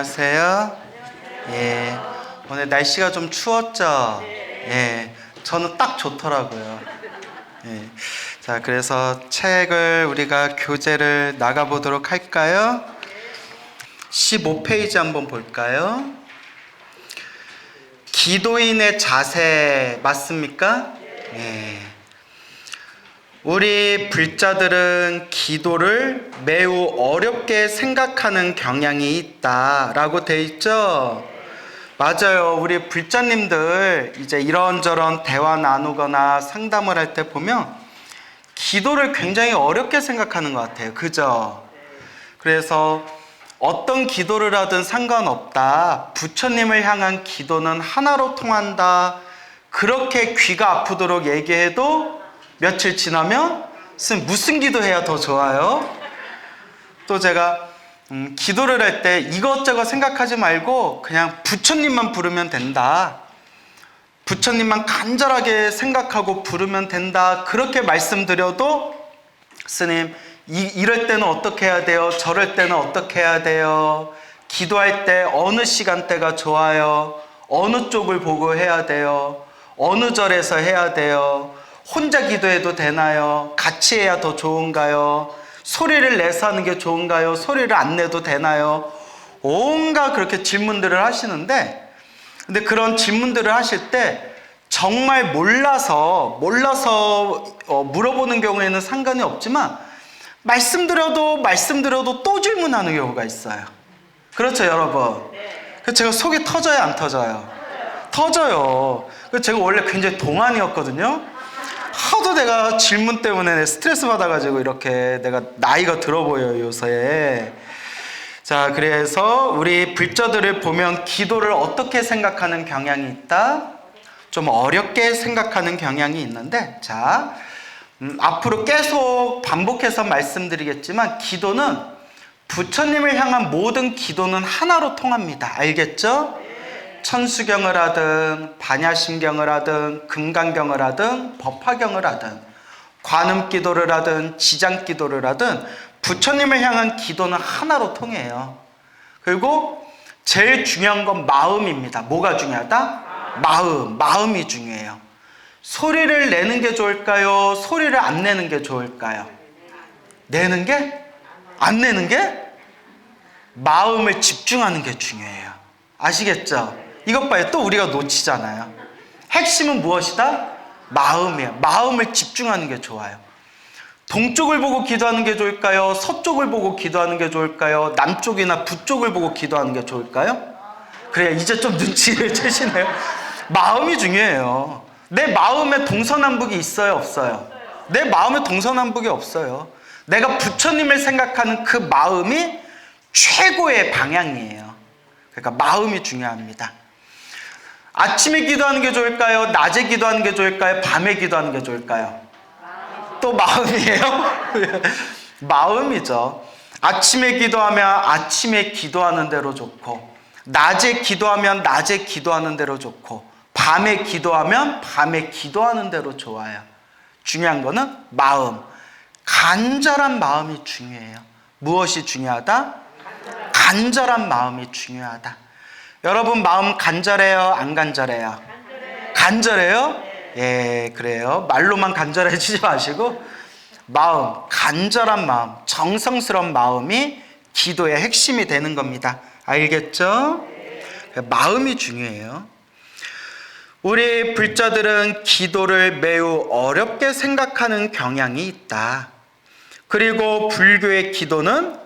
안녕하세요. 예, 오늘 날씨가 좀 추웠죠? 예, 저는 딱 좋더라고요. 예, 자, 그래서 책을 우리가 교재를 나가보도록 할까요? 15페이지 한번 볼까요? 기도인의 자세 맞습니까? 예. 우리 불자들은 기도를 매우 어렵게 생각하는 경향이 있다라고 돼 있죠? 맞아요. 우리 불자님들 이제 이런저런 대화 나누거나 상담을 할 때 보면 기도를 굉장히 어렵게 생각하는 것 같아요. 그죠? 그래서 어떤 기도를 하든 상관없다. 부처님을 향한 기도는 하나로 통한다. 그렇게 귀가 아프도록 얘기해도 며칠 지나면 선생님 무슨 기도해야 더 좋아요? 또 제가 기도를 할 때 이것저것 생각하지 말고 그냥 부처님만 부르면 된다. 부처님만 간절하게 생각하고 부르면 된다. 그렇게 말씀드려도 스님 이럴 때는 어떻게 해야 돼요? 저럴 때는 어떻게 해야 돼요? 기도할 때 어느 시간대가 좋아요? 어느 쪽을 보고 해야 돼요? 어느 절에서 해야 돼요? 혼자 기도해도 되나요? 같이 해야 더 좋은가요? 소리를 내서 하는 게 좋은가요? 소리를 안 내도 되나요? 온갖 그렇게 질문들을 하시는데, 근데 그런 질문들을 하실 때 정말 몰라서 물어보는 경우에는 상관이 없지만 말씀드려도 또 질문하는 경우가 있어요. 그렇죠, 여러분? 그래서 제가 속이 터져요, 안 터져요? 터져요. 그래서 제가 원래 굉장히 동안이었거든요. 하도 내가 질문 때문에 스트레스 받아가지고 이렇게 내가 나이가 들어 보여요, 요새. 자, 그래서 우리 불자들을 보면 기도를 어떻게 생각하는 경향이 있다? 좀 어렵게 생각하는 경향이 있는데, 자, 앞으로 계속 반복해서 말씀드리겠지만 기도는 부처님을 향한 모든 기도는 하나로 통합니다. 알겠죠? 천수경을 하든 반야심경을 하든 금강경을 하든 법화경을 하든 관음기도를 하든 지장기도를 하든 부처님을 향한 기도는 하나로 통해요. 그리고 제일 중요한 건 마음입니다. 뭐가 중요하다? 마음이 중요해요. 소리를 내는 게 좋을까요? 소리를 안 내는 게 좋을까요? 내는 게? 안 내는 게? 마음을 집중하는 게 중요해요. 아시겠죠? 이것 봐요. 또 우리가 놓치잖아요. 핵심은 무엇이다? 마음이에요. 마음을 집중하는 게 좋아요. 동쪽을 보고 기도하는 게 좋을까요? 서쪽을 보고 기도하는 게 좋을까요? 남쪽이나 북쪽을 보고 기도하는 게 좋을까요? 그래, 이제 좀 눈치를 채시네요. 마음이 중요해요. 내 마음에 동서남북이 있어요, 없어요? 내 마음에 동서남북이 없어요. 내가 부처님을 생각하는 그 마음이 최고의 방향이에요. 그러니까 마음이 중요합니다. 아침에 기도하는 게 좋을까요? 낮에 기도하는 게 좋을까요? 밤에 기도하는 게 좋을까요? 또 마음이에요? 마음이죠. 아침에 기도하면 아침에 기도하는 대로 좋고, 낮에 기도하면 낮에 기도하는 대로 좋고, 밤에 기도하면 밤에 기도하는 대로 좋아요. 중요한 거는 마음. 간절한 마음이 중요해요. 무엇이 중요하다? 간절한 마음이 중요하다. 여러분 마음 간절해요? 안 간절해요? 간절해요? 예, 그래요. 말로만 간절해지지 마시고 마음, 간절한 마음, 정성스러운 마음이 기도의 핵심이 되는 겁니다. 알겠죠? 마음이 중요해요. 우리 불자들은 기도를 매우 어렵게 생각하는 경향이 있다. 그리고 불교의 기도는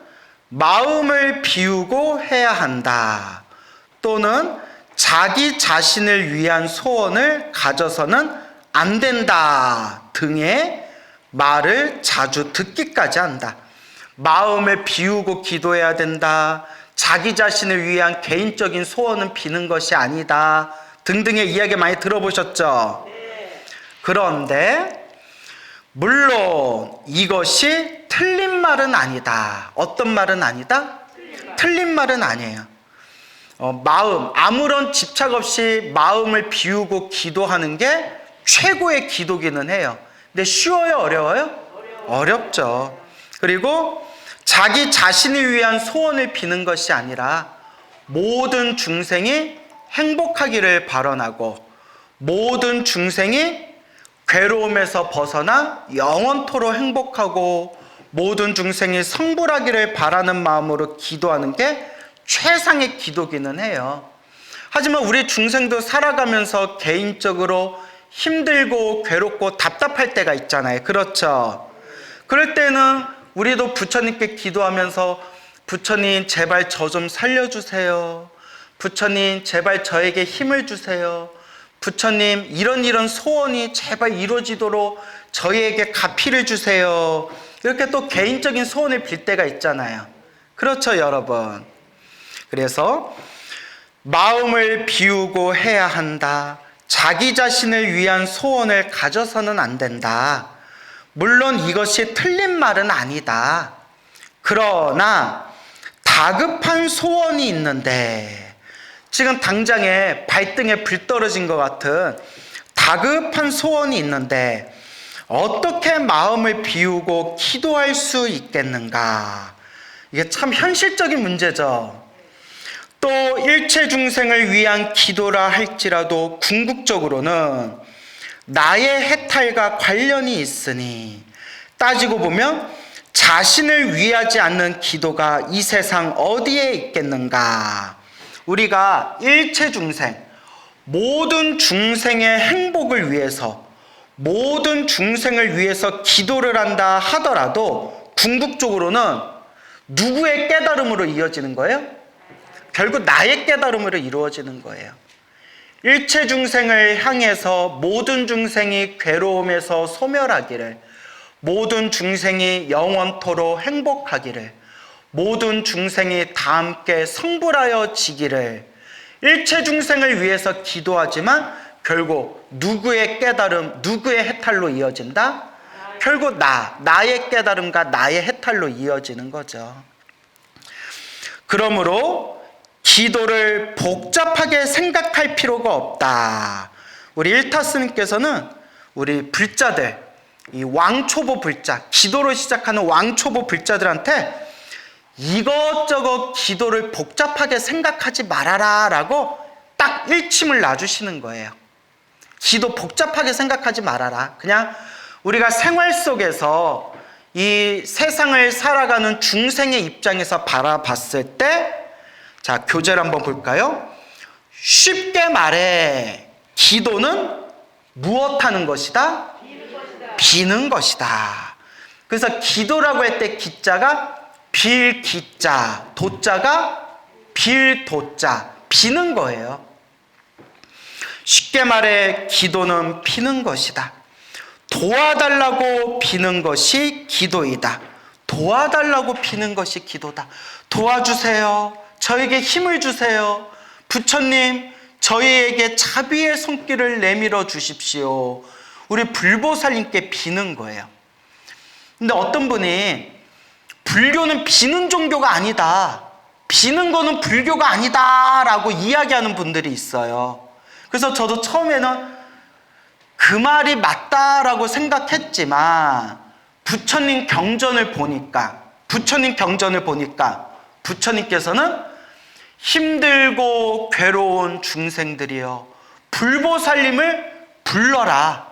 마음을 비우고 해야 한다. 또는 자기 자신을 위한 소원을 가져서는 안 된다 등의 말을 자주 듣기까지 한다. 마음을 비우고 기도해야 된다. 자기 자신을 위한 개인적인 소원은 비는 것이 아니다. 등등의 이야기 많이 들어보셨죠? 그런데 물론 이것이 틀린 말은 아니다. 어떤 말은 아니다? 틀린 말은 아니에요. 마음, 아무런 집착 없이 마음을 비우고 기도하는 게 최고의 기도기는 해요. 근데 쉬워요? 어려워요? 어렵죠. 그리고 자기 자신을 위한 소원을 비는 것이 아니라 모든 중생이 행복하기를 바라고 모든 중생이 괴로움에서 벗어나 영원토록 행복하고 모든 중생이 성불하기를 바라는 마음으로 기도하는 게 최상의 기도기는 해요. 하지만 우리 중생도 살아가면서 개인적으로 힘들고 괴롭고 답답할 때가 있잖아요. 그렇죠? 그럴 때는 우리도 부처님께 기도하면서 부처님 제발 저 좀 살려주세요. 부처님 제발 저에게 힘을 주세요. 부처님 이런 소원이 제발 이루어지도록 저희에게 가피를 주세요. 이렇게 또 개인적인 소원을 빌 때가 있잖아요. 그렇죠, 여러분? 그래서 마음을 비우고 해야 한다. 자기 자신을 위한 소원을 가져서는 안 된다. 물론 이것이 틀린 말은 아니다. 그러나 다급한 소원이 있는데, 지금 당장에 발등에 불 떨어진 것 같은 다급한 소원이 있는데 어떻게 마음을 비우고 기도할 수 있겠는가? 이게 참 현실적인 문제죠. 또 일체 중생을 위한 기도라 할지라도 궁극적으로는 나의 해탈과 관련이 있으니 따지고 보면 자신을 위하지 않는 기도가 이 세상 어디에 있겠는가? 우리가 일체 중생, 모든 중생의 행복을 위해서, 모든 중생을 위해서 기도를 한다 하더라도 궁극적으로는 누구의 깨달음으로 이어지는 거예요? 결국 나의 깨달음으로 이루어지는 거예요. 일체 중생을 향해서 모든 중생이 괴로움에서 소멸하기를, 모든 중생이 영원토록 행복하기를, 모든 중생이 다 함께 성불하여 지기를, 일체 중생을 위해서 기도하지만 결국 누구의 깨달음, 누구의 해탈로 이어진다? 결국 나의 깨달음과 나의 해탈로 이어지는 거죠. 그러므로 기도를 복잡하게 생각할 필요가 없다. 우리 일타스님께서는 우리 불자들, 이 왕초보 불자, 기도로 시작하는 왕초보 불자들한테 이것저것 기도를 복잡하게 생각하지 말아라 라고 딱 일침을 놔주시는 거예요. 기도 복잡하게 생각하지 말아라. 그냥 우리가 생활 속에서 이 세상을 살아가는 중생의 입장에서 바라봤을 때, 자, 교재를 한번 볼까요? 쉽게 말해 기도는 무엇하는 것이다? 비는 것이다. 그래서 기도라고 할 때 기자가 빌 기자, 도자가 빌 도자, 비는 거예요. 쉽게 말해 기도는 비는 것이다. 도와달라고 비는 것이 기도이다. 도와달라고 비는 것이 기도다. 도와주세요. 저에게 힘을 주세요. 부처님, 저희에게 자비의 손길을 내밀어 주십시오. 우리 불보살님께 비는 거예요. 근데 어떤 분이 불교는 비는 종교가 아니다, 비는 거는 불교가 아니다 라고 이야기하는 분들이 있어요. 그래서 저도 처음에는 그 말이 맞다라고 생각했지만 부처님 경전을 보니까 부처님께서는 힘들고 괴로운 중생들이여 불보살님을 불러라.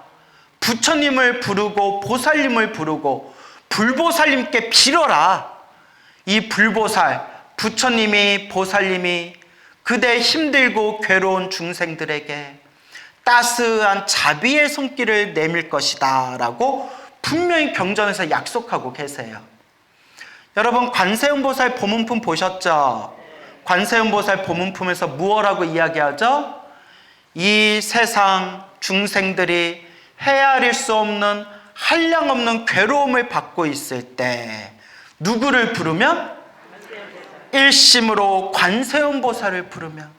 부처님을 부르고 보살님을 부르고 불보살님께 빌어라. 이 불보살, 부처님이 보살님이 그대 힘들고 괴로운 중생들에게 따스한 자비의 손길을 내밀 것이다 라고 분명히 경전에서 약속하고 계세요. 여러분, 관세음보살 보문품 보셨죠? 관세음보살 보문품에서 무엇라고 이야기하죠? 이 세상 중생들이 헤아릴 수 없는 한량없는 괴로움을 받고 있을 때 누구를 부르면? 일심으로 관세음보살을 부르면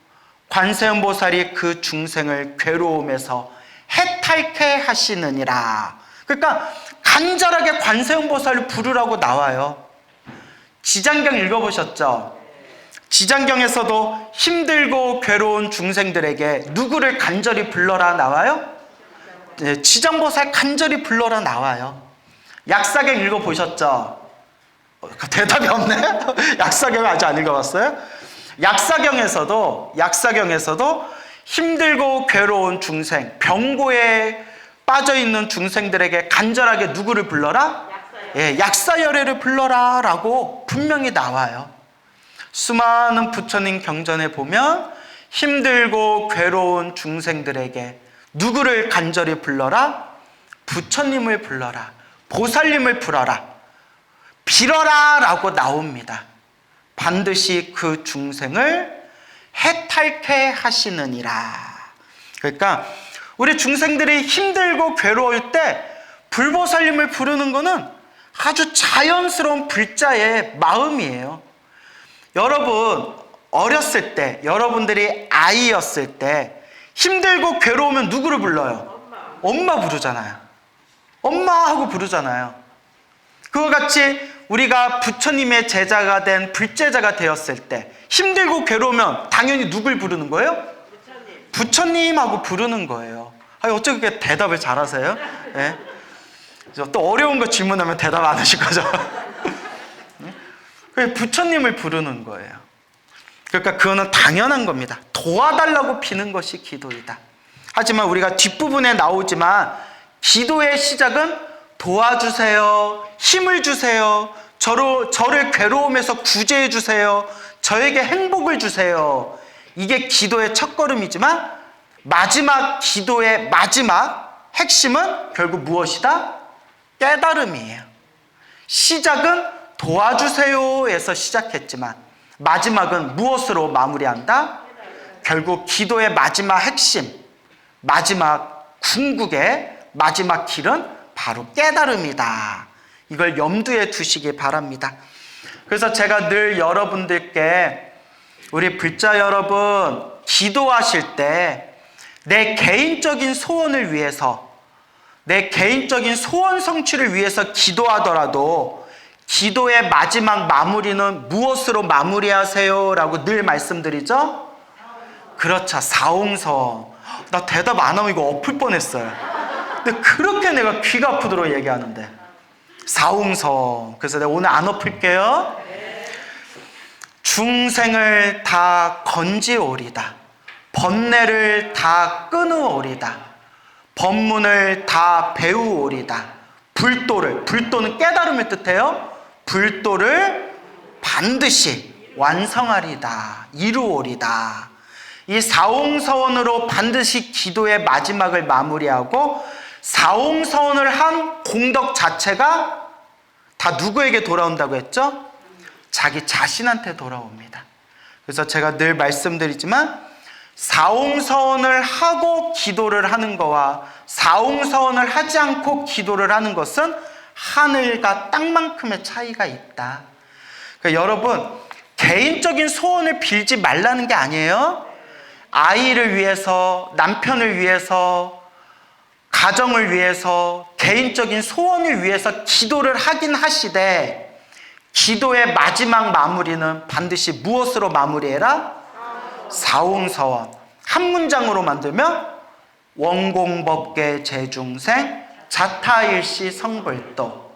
관세음보살이 그 중생을 괴로움에서 해탈케 하시느니라. 그러니까 간절하게 관세음보살을 부르라고 나와요. 지장경 읽어보셨죠? 지장경에서도 힘들고 괴로운 중생들에게 누구를 간절히 불러라 나와요? 네, 지장보살 간절히 불러라 나와요. 약사경 읽어보셨죠? 대답이 없네? 약사경 아직 안 읽어봤어요? 약사경에서도 힘들고 괴로운 중생, 병고에 빠져 있는 중생들에게 간절하게 누구를 불러라? 약사열애를 불러라 라고 분명히 나와요. 수많은 부처님 경전에 보면 힘들고 괴로운 중생들에게 누구를 간절히 불러라? 부처님을 불러라. 보살님을 불러라. 빌어라 라고 나옵니다. 반드시 그 중생을 해탈케 하시느니라. 그러니까 우리 중생들이 힘들고 괴로울 때 불보살님을 부르는 것은 아주 자연스러운 불자의 마음이에요. 여러분 어렸을 때, 여러분들이 아이였을 때 힘들고 괴로우면 누구를 불러요? 엄마 부르잖아요. 엄마 하고 부르잖아요. 그와 같이 우리가 부처님의 제자가 된 불제자가 되었을 때 힘들고 괴로우면 당연히 누굴 부르는 거예요? 부처님 하고 부르는 거예요. 어떻게 그렇게 대답을 잘하세요? 네? 또 어려운 거 질문하면 대답 안 하실 거죠? 부처님을 부르는 거예요. 그러니까 그거는 당연한 겁니다. 도와달라고 비는 것이 기도이다. 하지만 우리가 뒷부분에 나오지만 기도의 시작은 도와주세요, 힘을 주세요, 저를 괴로움에서 구제해 주세요, 저에게 행복을 주세요. 이게 기도의 첫걸음이지만 마지막 기도의 마지막 핵심은 결국 무엇이다? 깨달음이에요. 시작은 도와주세요에서 시작했지만 마지막은 무엇으로 마무리한다? 결국 기도의 마지막 핵심, 마지막 궁극의 마지막 길은 바로 깨달음이다. 이걸 염두에 두시기 바랍니다. 그래서 제가 늘 여러분들께, 우리 불자 여러분, 기도하실 때 내 개인적인 소원을 위해서, 내 개인적인 소원 성취를 위해서 기도하더라도 기도의 마지막 마무리는 무엇으로 마무리하세요? 라고 늘 말씀드리죠? 그렇죠. 사옹서원. 나 대답 안 하면 이거 엎을 뻔했어요. 근데 그렇게 내가 귀가 아프도록 얘기하는데. 사옹서원. 그래서 내가 오늘 안 엎을게요. 중생을 다 건지오리다. 번뇌를 다 끊으오리다. 법문을 다 배우오리다. 불도는 깨달음을 뜻해요. 불도를 반드시 완성하리다. 이루오리다. 이 사옹서원으로 반드시 기도의 마지막을 마무리하고 사옹서원을 한 공덕 자체가 다 누구에게 돌아온다고 했죠? 자기 자신한테 돌아옵니다. 그래서 제가 늘 말씀드리지만 사옹서원을 하고 기도를 하는 거와 사옹서원을 하지 않고 기도를 하는 것은 하늘과 땅만큼의 차이가 있다. 그러니까 여러분, 개인적인 소원을 빌지 말라는 게 아니에요. 아이를 위해서, 남편을 위해서, 가정을 위해서, 개인적인 소원을 위해서 기도를 하긴 하시되 기도의 마지막 마무리는 반드시 무엇으로 마무리해라? 사옹서원. 한 문장으로 만들면 원공법계 제중생 자타일시 성불도,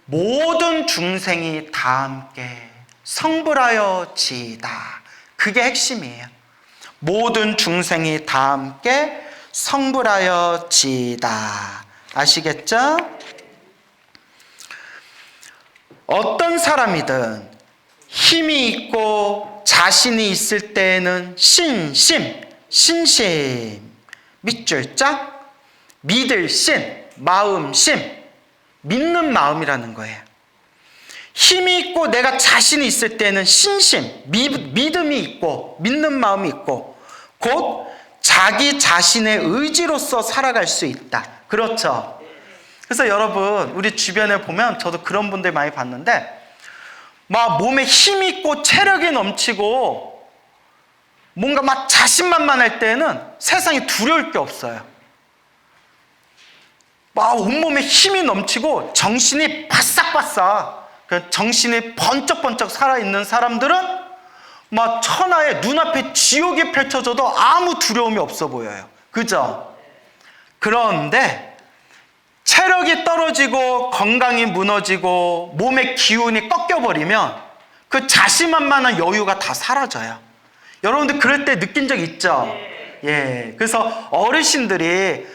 모든 중생이 다 함께 성불하여 지이다. 그게 핵심이에요. 모든 중생이 다 함께 성불하여 지이다. 아시겠죠? 어떤 사람이든 힘이 있고 자신이 있을 때에는 신심, 밑줄 짝, 믿을 신, 마음심, 믿는 마음이라는 거예요. 힘이 있고 내가 자신이 있을 때는 신심, 믿음이 있고 믿는 마음이 있고 곧 자기 자신의 의지로서 살아갈 수 있다. 그렇죠? 그래서 여러분, 우리 주변에 보면 저도 그런 분들 많이 봤는데 막 몸에 힘이 있고 체력이 넘치고 뭔가 막 자신만만할 때는 세상에 두려울 게 없어요. 막 온몸에 힘이 넘치고 정신이 바싹바싹, 정신이 번쩍번쩍 살아있는 사람들은 막 천하에 눈앞에 지옥이 펼쳐져도 아무 두려움이 없어 보여요. 그죠? 그런데 체력이 떨어지고 건강이 무너지고 몸의 기운이 꺾여버리면 그 자신만만한 여유가 다 사라져요. 여러분들 그럴 때 느낀 적 있죠? 예. 그래서 어르신들이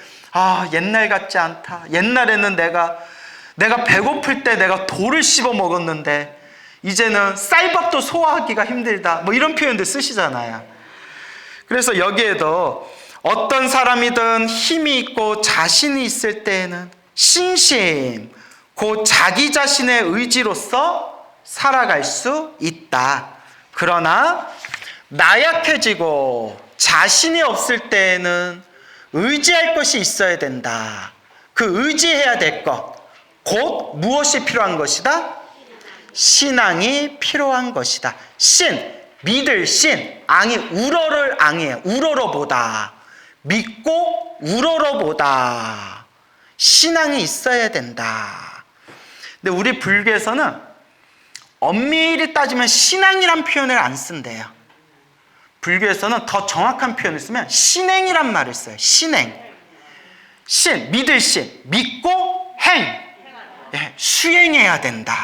옛날 같지 않다. 옛날에는 내가 배고플 때 내가 돌을 씹어 먹었는데 이제는 쌀밥도 소화하기가 힘들다. 뭐 이런 표현들 쓰시잖아요. 그래서 여기에도 어떤 사람이든 힘이 있고 자신이 있을 때에는 신심, 곧 자기 자신의 의지로서 살아갈 수 있다. 그러나 나약해지고 자신이 없을 때에는 의지할 것이 있어야 된다. 그 의지해야 될 것, 곧 무엇이 필요한 것이다? 신앙이 필요한 것이다. 믿을 신, 앙이 우러를 앙이에요. 우러러보다. 믿고 우러러보다. 신앙이 있어야 된다. 근데 우리 불교에서는 엄밀히 따지면 신앙이란 표현을 안 쓴대요. 불교에서는 더 정확한 표현을 쓰면 신행이란 말을 써요. 신행. 믿을 신, 믿고 행. 수행해야 된다.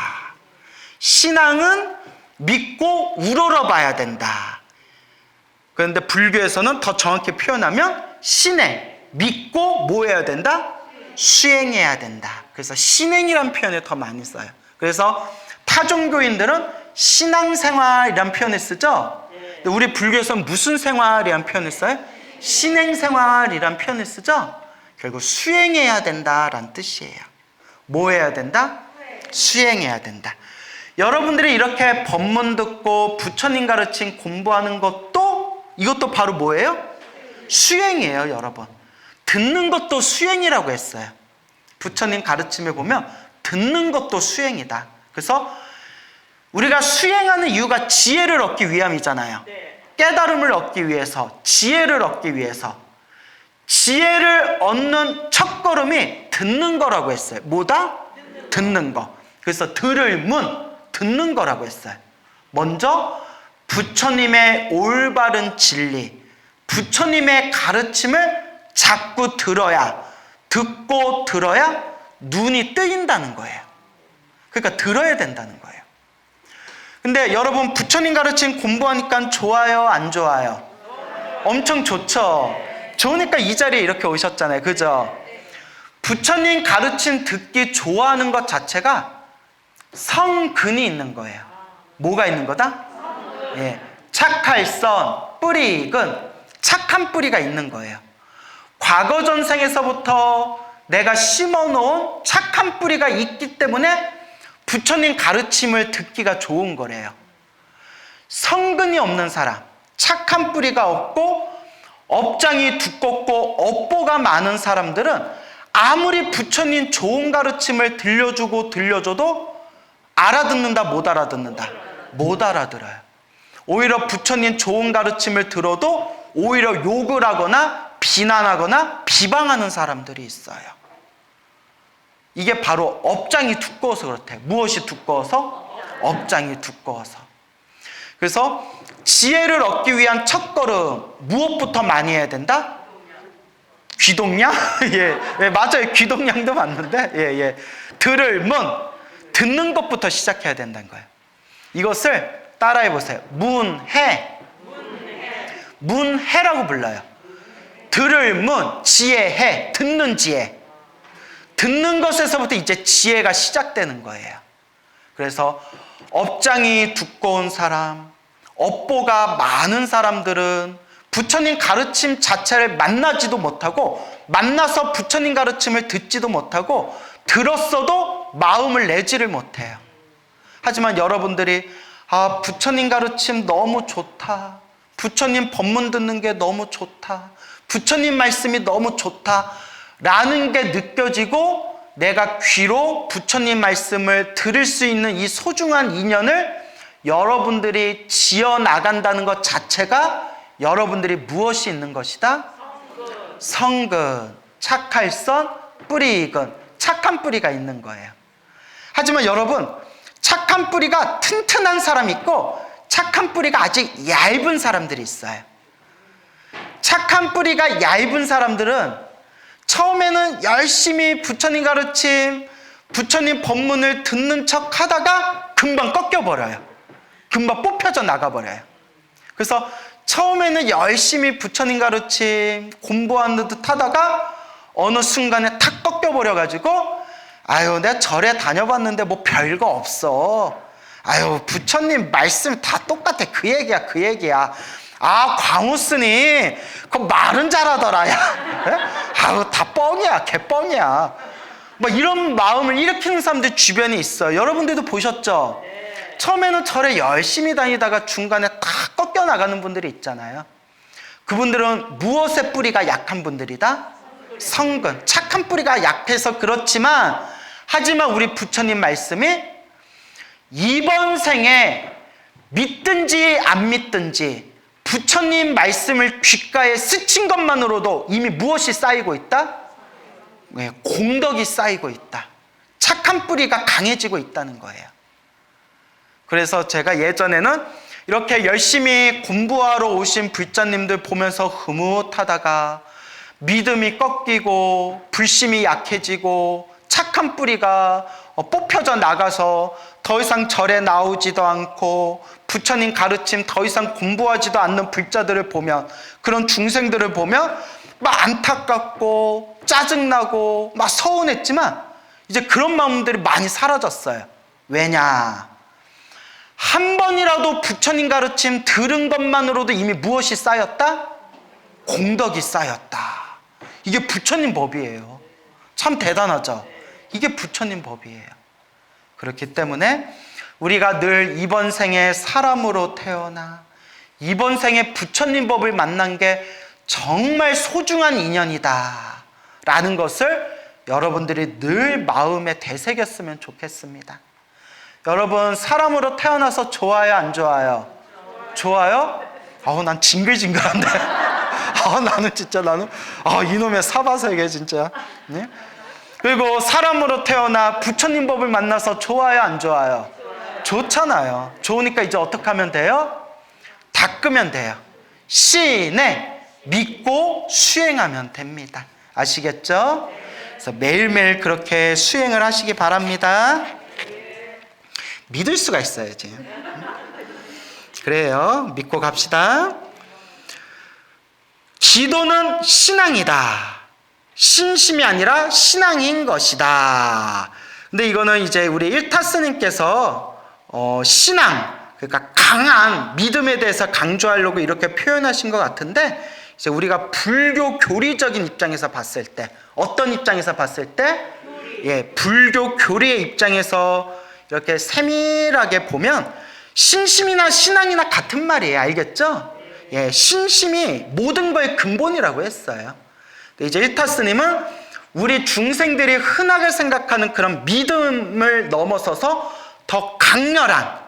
신앙은 믿고 우러러 봐야 된다. 그런데 불교에서는 더 정확히 표현하면 신행, 믿고 뭐 해야 된다? 수행해야 된다. 그래서 신행이란 표현을 더 많이 써요. 그래서 타종교인들은 신앙생활이란 표현을 쓰죠. 근데 우리 불교에서는 무슨 생활이란 표현을 써요? 신행생활이란 표현을 쓰죠. 결국 수행해야 된다라는 뜻이에요. 뭐 해야 된다? 수행해야 된다. 여러분들이 이렇게 법문 듣고 부처님 가르침 공부하는 것도 이것도 바로 뭐예요? 수행이에요, 여러분. 듣는 것도 수행이라고 했어요. 부처님 가르침에 보면 듣는 것도 수행이다. 그래서 우리가 수행하는 이유가 지혜를 얻기 위함이잖아요. 깨달음을 얻기 위해서, 지혜를 얻기 위해서. 지혜를 얻는 첫걸음이 듣는 거라고 했어요. 뭐다? 듣는 거. 그래서 들을 문, 듣는 거라고 했어요. 먼저 부처님의 올바른 진리, 부처님의 가르침을 자꾸 듣고 들어야 눈이 뜨인다는 거예요. 그러니까 들어야 된다는 거예요. 근데 여러분 부처님 가르침 공부하니까 좋아요, 안 좋아요? 엄청 좋죠. 좋으니까 이 자리에 이렇게 오셨잖아요. 그죠? 부처님 가르침 듣기 좋아하는 것 자체가 성근이 있는 거예요. 뭐가 있는 거다? 예, 착할선, 뿌리근, 착한 뿌리가 있는 거예요. 과거 전생에서부터 내가 심어놓은 착한 뿌리가 있기 때문에 부처님 가르침을 듣기가 좋은 거래요. 성근이 없는 사람, 착한 뿌리가 없고 업장이 두껍고 업보가 많은 사람들은 아무리 부처님 좋은 가르침을 들려줘도 알아듣는다, 못 알아듣는다? 못 알아들어요. 오히려 부처님 좋은 가르침을 들어도 오히려 욕을 하거나 비난하거나 비방하는 사람들이 있어요. 이게 바로 업장이 두꺼워서 그렇대요. 무엇이 두꺼워서? 업장이 두꺼워서. 그래서 지혜를 얻기 위한 첫걸음, 무엇부터 많이 해야 된다? 귀동냥? 예, 맞아요. 귀동냥도 맞는데, 들을 문, 듣는 것부터 시작해야 된다는 거예요. 이것을 따라해 보세요. 문해라고 불러요. 들을 문, 지혜해, 듣는 지혜. 듣는 것에서부터 이제 지혜가 시작되는 거예요. 그래서 업장이 두꺼운 사람, 업보가 많은 사람들은 부처님 가르침 자체를 만나지도 못하고 만나서 부처님 가르침을 듣지도 못하고 들었어도 마음을 내지를 못해요. 하지만 여러분들이 부처님 가르침 너무 좋다. 부처님 법문 듣는 게 너무 좋다. 부처님 말씀이 너무 좋다. 라는 게 느껴지고 내가 귀로 부처님 말씀을 들을 수 있는 이 소중한 인연을 여러분들이 지어나간다는 것 자체가 여러분들이 무엇이 있는 것이다? 성근, 착할선, 뿌리근, 착한 뿌리가 있는 거예요. 하지만 여러분, 착한 뿌리가 튼튼한 사람이 있고 착한 뿌리가 아직 얇은 사람들이 있어요. 착한 뿌리가 얇은 사람들은 처음에는 열심히 부처님 가르침, 부처님 법문을 듣는 척 하다가 금방 꺾여버려요. 금방 뽑혀져 나가버려요. 그래서 처음에는 열심히 부처님 가르침 공부하는 듯 하다가 어느 순간에 탁 꺾여버려가지고 아유, 내가 절에 다녀봤는데 뭐 별거 없어. 아유, 부처님 말씀 다 똑같아. 그 얘기야, 그 얘기야. 아, 광우스님 그 말은 잘하더라. 야. 아유, 다 뻥이야, 개뻥이야. 뭐 이런 마음을 일으키는 사람들 주변에 있어요. 여러분들도 보셨죠? 처음에는 절에 열심히 다니다가 중간에 탁 꺾여 나가는 분들이 있잖아요. 그분들은 무엇의 뿌리가 약한 분들이다? 성근. 착한 뿌리가 약해서 그렇지만, 하지만 우리 부처님 말씀이 이번 생에 믿든지 안 믿든지 부처님 말씀을 귓가에 스친 것만으로도 이미 무엇이 쌓이고 있다? 네, 공덕이 쌓이고 있다. 착한 뿌리가 강해지고 있다는 거예요. 그래서 제가 예전에는 이렇게 열심히 공부하러 오신 불자님들 보면서 흐뭇하다가 믿음이 꺾이고 불심이 약해지고 착한 뿌리가 뽑혀져 나가서 더 이상 절에 나오지도 않고 부처님 가르침 더 이상 공부하지도 않는 불자들을 보면, 그런 중생들을 보면 막 안타깝고 짜증나고 막 서운했지만 이제 그런 마음들이 많이 사라졌어요. 왜냐? 한 번이라도 부처님 가르침 들은 것만으로도 이미 무엇이 쌓였다? 공덕이 쌓였다. 이게 부처님 법이에요. 참 대단하죠? 이게 부처님 법이에요. 그렇기 때문에 우리가 늘 이번 생에 사람으로 태어나 이번 생에 부처님 법을 만난 게 정말 소중한 인연이다 라는 것을 여러분들이 늘 마음에 되새겼으면 좋겠습니다. 여러분, 사람으로 태어나서 좋아요, 안 좋아요? 좋아요? 난 징글징글한데. 나는 이놈의 사바세계 진짜. 네? 그리고 사람으로 태어나 부처님 법을 만나서 좋아요, 안 좋아요? 좋잖아요. 좋으니까 이제 어떻게 하면 돼요? 닦으면 돼요. 신행, 믿고 수행하면 됩니다. 아시겠죠? 그래서 매일매일 그렇게 수행을 하시기 바랍니다. 믿을 수가 있어야지. 그래요. 믿고 갑시다. 기도는 신앙이다. 신심이 아니라 신앙인 것이다. 근데 이거는 이제 우리 일타스님께서 신앙, 그러니까 강한 믿음에 대해서 강조하려고 이렇게 표현하신 것 같은데, 이제 우리가 불교 교리적인 입장에서 봤을 때, 어떤 입장에서 봤을 때? 불교 교리의 입장에서 이렇게 세밀하게 보면 신심이나 신앙이나 같은 말이에요. 알겠죠? 신심이 모든 거의 근본이라고 했어요. 이제 일타스님은 우리 중생들이 흔하게 생각하는 그런 믿음을 넘어서서 더 강렬한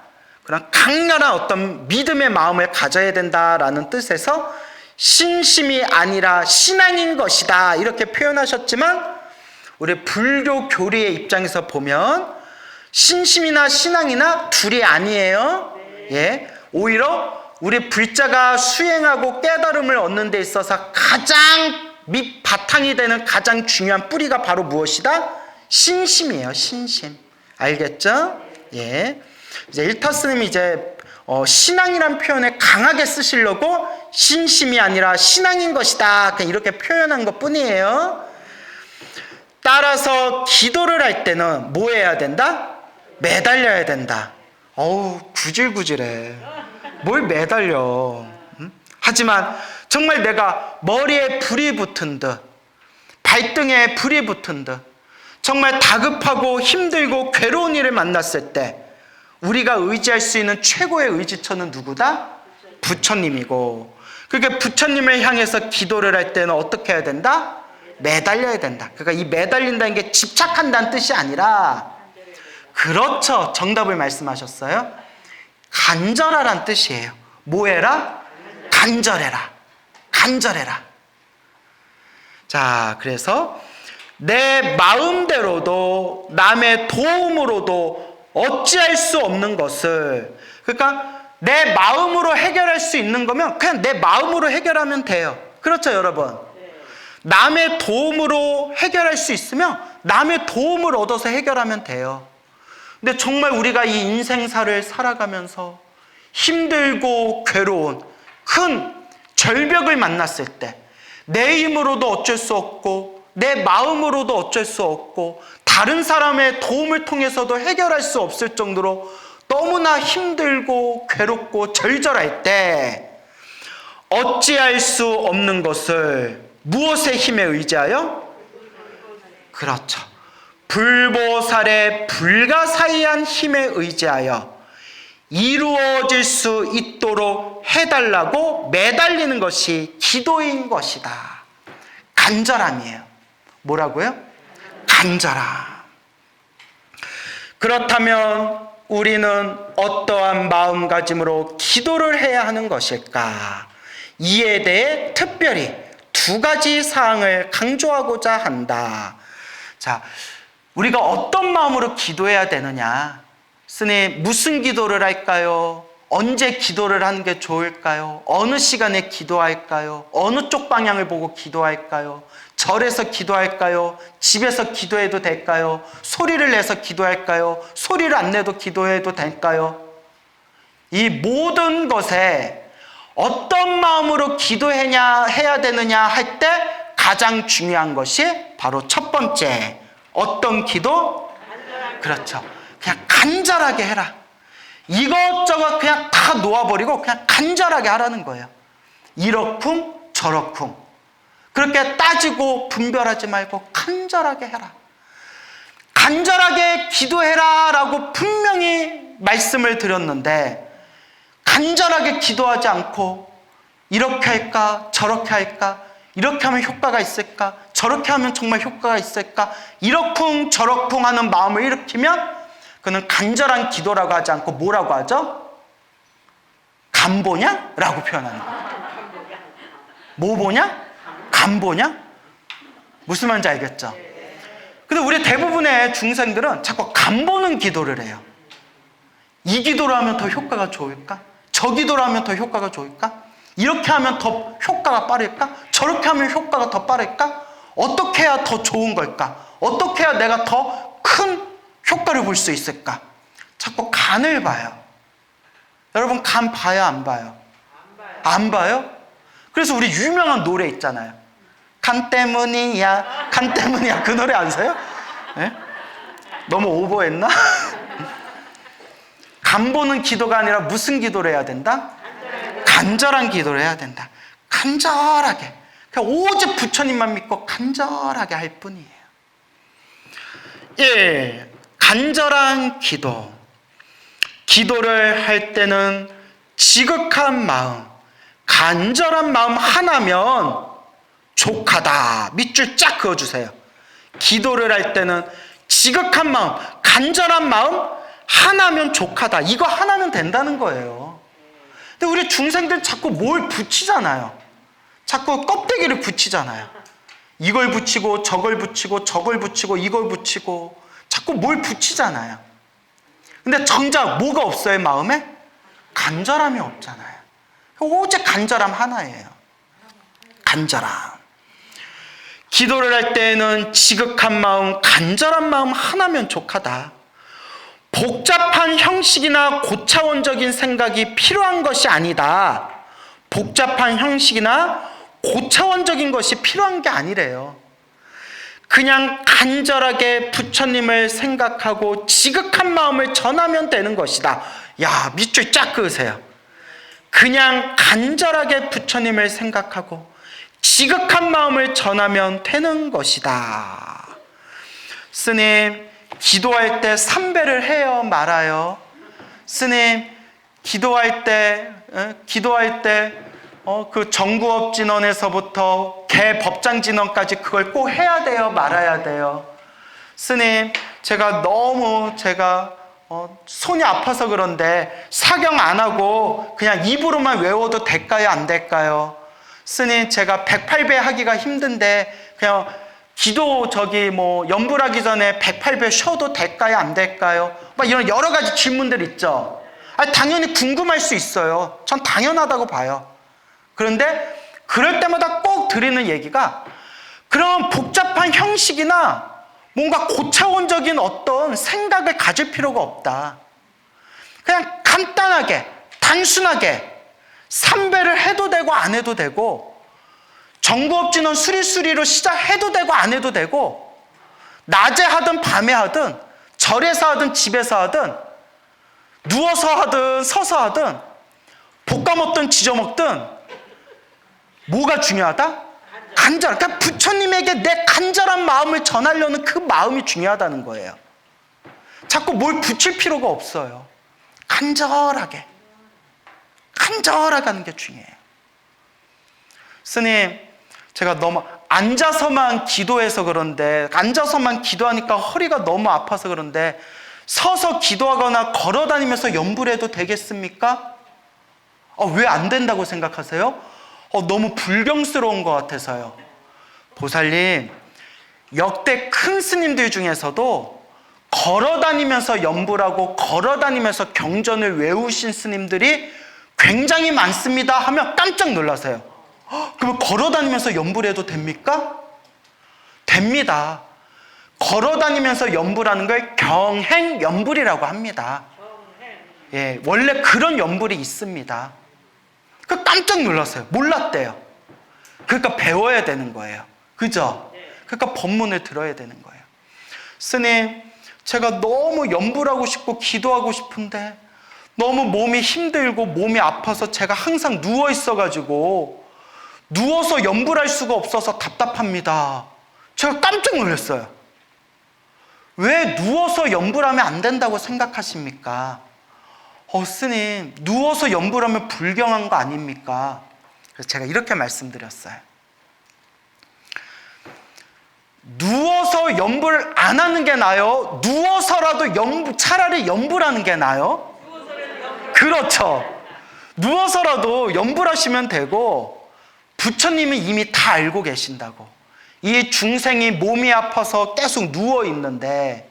어떤 믿음의 마음을 가져야 된다라는 뜻에서 신심이 아니라 신앙인 것이다 이렇게 표현하셨지만, 우리 불교 교리의 입장에서 보면 신심이나 신앙이나 둘이 아니에요. 오히려 우리 불자가 수행하고 깨달음을 얻는 데 있어서 가장 밑바탕이 되는 가장 중요한 뿌리가 바로 무엇이다? 신심이에요. 신심. 알겠죠? 이제 일타스님이 이제 신앙이란 표현을 강하게 쓰시려고 신심이 아니라 신앙인 것이다 그냥 이렇게 표현한 것 뿐이에요. 따라서 기도를 할 때는 뭐 해야 된다? 매달려야 된다. 구질구질해. 뭘 매달려. 하지만 정말 내가 머리에 불이 붙은 듯, 발등에 불이 붙은 듯, 정말 다급하고 힘들고 괴로운 일을 만났을 때 우리가 의지할 수 있는 최고의 의지처는 누구다? 부처님이고, 그러니까 부처님을 향해서 기도를 할 때는 어떻게 해야 된다? 매달려야 된다. 그러니까 이 매달린다는 게 집착한다는 뜻이 아니라, 그렇죠, 정답을 말씀하셨어요. 간절하란 뜻이에요. 뭐 해라? 간절해라. 간절해라. 자, 그래서 내 마음대로도 남의 도움으로도 어찌할 수 없는 것을, 그러니까 내 마음으로 해결할 수 있는 거면 그냥 내 마음으로 해결하면 돼요. 그렇죠, 여러분? 남의 도움으로 해결할 수 있으면 남의 도움을 얻어서 해결하면 돼요. 근데 정말 우리가 이 인생사를 살아가면서 힘들고 괴로운 큰 절벽을 만났을 때 내 힘으로도 어쩔 수 없고 내 마음으로도 어쩔 수 없고 다른 사람의 도움을 통해서도 해결할 수 없을 정도로 너무나 힘들고 괴롭고 절절할 때 어찌할 수 없는 것을 무엇의 힘에 의지하여? 그렇죠. 불보살의 불가사의한 힘에 의지하여 이루어질 수 있도록 해달라고 매달리는 것이 기도인 것이다. 간절함이에요. 뭐라고요? 간절함. 그렇다면 우리는 어떠한 마음가짐으로 기도를 해야 하는 것일까? 이에 대해 특별히 두 가지 사항을 강조하고자 한다. 자, 우리가 어떤 마음으로 기도해야 되느냐? 스님, 무슨 기도를 할까요? 언제 기도를 하는 게 좋을까요? 어느 시간에 기도할까요? 어느 쪽 방향을 보고 기도할까요? 절에서 기도할까요? 집에서 기도해도 될까요? 소리를 내서 기도할까요? 소리를 안 내도 기도해도 될까요? 이 모든 것에 어떤 마음으로 해야 되느냐 할 때 가장 중요한 것이 바로 첫 번째, 어떤 기도? 그렇죠. 그냥 간절하게 해라. 이것저것 그냥 다 놓아버리고 그냥 간절하게 하라는 거예요. 이러쿵 저러쿵 그렇게 따지고 분별하지 말고 간절하게 해라. 간절하게 기도해라 라고 분명히 말씀을 드렸는데 간절하게 기도하지 않고 이렇게 할까 저렇게 할까, 이렇게 하면 효과가 있을까 저렇게 하면 정말 효과가 있을까, 이러쿵 저러쿵 하는 마음을 일으키면 그는 간절한 기도라고 하지 않고 뭐라고 하죠? 간보냐? 라고 표현하는 거예요. 뭐 보냐? 간보냐? 무슨 말인지 알겠죠? 근데 우리 대부분의 중생들은 자꾸 간보는 기도를 해요. 이 기도를 하면 더 효과가 좋을까? 저 기도를 하면 더 효과가 좋을까? 이렇게 하면 더 효과가 빠를까? 저렇게 하면 효과가 더 빠를까? 어떻게 해야 더 좋은 걸까? 어떻게 해야 내가 더 큰 효과를 볼 수 있을까? 자꾸 간을 봐요. 여러분, 간 봐요, 안 봐요? 안 봐요? 그래서 우리 유명한 노래 있잖아요. 간 때문이야, 간 때문이야. 그 노래 아세요? 네? 너무 오버했나? 간 보는 기도가 아니라 무슨 기도를 해야 된다? 간절한 기도를 해야 된다. 간절하게. 그냥 오직 부처님만 믿고 간절하게 할 뿐이에요. 예, 간절한 기도. 기도를 할 때는 지극한 마음, 간절한 마음 하나면 족하다. 밑줄 쫙 그어주세요. 기도를 할 때는 지극한 마음, 간절한 마음 하나면 족하다. 이거 하나는 된다는 거예요. 근데 우리 중생들 자꾸 뭘 붙이잖아요. 자꾸 껍데기를 붙이잖아요. 이걸 붙이고 저걸 붙이고 저걸 붙이고 이걸 붙이고 자꾸 뭘 붙이잖아요. 근데 정작 뭐가 없어요, 마음에? 간절함이 없잖아요. 오직 간절함 하나예요. 간절함. 기도를 할 때에는 지극한 마음, 간절한 마음 하나면 족하다. 복잡한 형식이나 고차원적인 생각이 필요한 것이 아니다. 복잡한 형식이나 고차원적인 것이 필요한 게 아니래요. 그냥 간절하게 부처님을 생각하고 지극한 마음을 전하면 되는 것이다. 야, 밑줄 쫙 그으세요. 그냥 간절하게 부처님을 생각하고 지극한 마음을 전하면 되는 것이다. 스님, 기도할 때 삼배를 해요, 말아요? 스님, 기도할 때 그 정구업진원에서부터 개법장진원까지 그걸 꼭 해야 돼요, 말아야 돼요? 스님, 제가 손이 아파서 그런데 사경 안 하고 그냥 입으로만 외워도 될까요, 안 될까요? 스님, 제가 108배 하기가 힘든데 그냥 기도 연불하기 전에 108배 쉬어도 될까요, 안 될까요? 막 이런 여러 가지 질문들 있죠. 당연히 궁금할 수 있어요. 전 당연하다고 봐요. 그런데 그럴 때마다 꼭 드리는 얘기가 그런 복잡한 형식이나 뭔가 고차원적인 어떤 생각을 가질 필요가 없다. 그냥 간단하게 단순하게 삼배를 해도 되고 안 해도 되고, 정구업진원 수리수리로 시작해도 되고 안 해도 되고, 낮에 하든 밤에 하든 절에서 하든 집에서 하든 누워서 하든 서서 하든 볶아 먹든 지져 먹든 뭐가 중요하다? 간절. 그러니까 부처님에게 내 간절한 마음을 전하려는 그 마음이 중요하다는 거예요. 자꾸 뭘 붙일 필요가 없어요. 간절하게 하는 게 중요해요. 스님, 제가 너무 앉아서만 기도해서 그런데, 앉아서만 기도하니까 허리가 너무 아파서 그런데 서서 기도하거나 걸어 다니면서 염불 해도 되겠습니까? 왜 안 된다고 생각하세요? 너무 불경스러운 것 같아서요. 보살님, 역대 큰 스님들 중에서도 걸어 다니면서 염불하고 걸어 다니면서 경전을 외우신 스님들이 굉장히 많습니다 하면 깜짝 놀라세요. 그러면 걸어 다니면서 염불해도 됩니까? 됩니다. 걸어 다니면서 염불하는 걸 경행 염불이라고 합니다. 예, 원래 그런 염불이 있습니다. 그 깜짝 놀랐어요. 몰랐대요. 그러니까 배워야 되는 거예요. 그죠? 그러니까 법문을 들어야 되는 거예요. 스님, 제가 너무 염불하고 싶고 기도하고 싶은데 너무 몸이 힘들고 몸이 아파서 제가 항상 누워 있어가지고 누워서 염불할 수가 없어서 답답합니다. 제가 깜짝 놀랐어요. 왜 누워서 염불하면 안 된다고 생각하십니까? 스님, 누워서 염불하면 불경한 거 아닙니까? 그래서 제가 이렇게 말씀드렸어요. 누워서 염불 안 하는 게 나아요? 누워서라도 차라리 염불하는 게 나아요? 그렇죠. 누워서라도 염불하시면 되고, 부처님은 이미 다 알고 계신다고. 이 중생이 몸이 아파서 계속 누워 있는데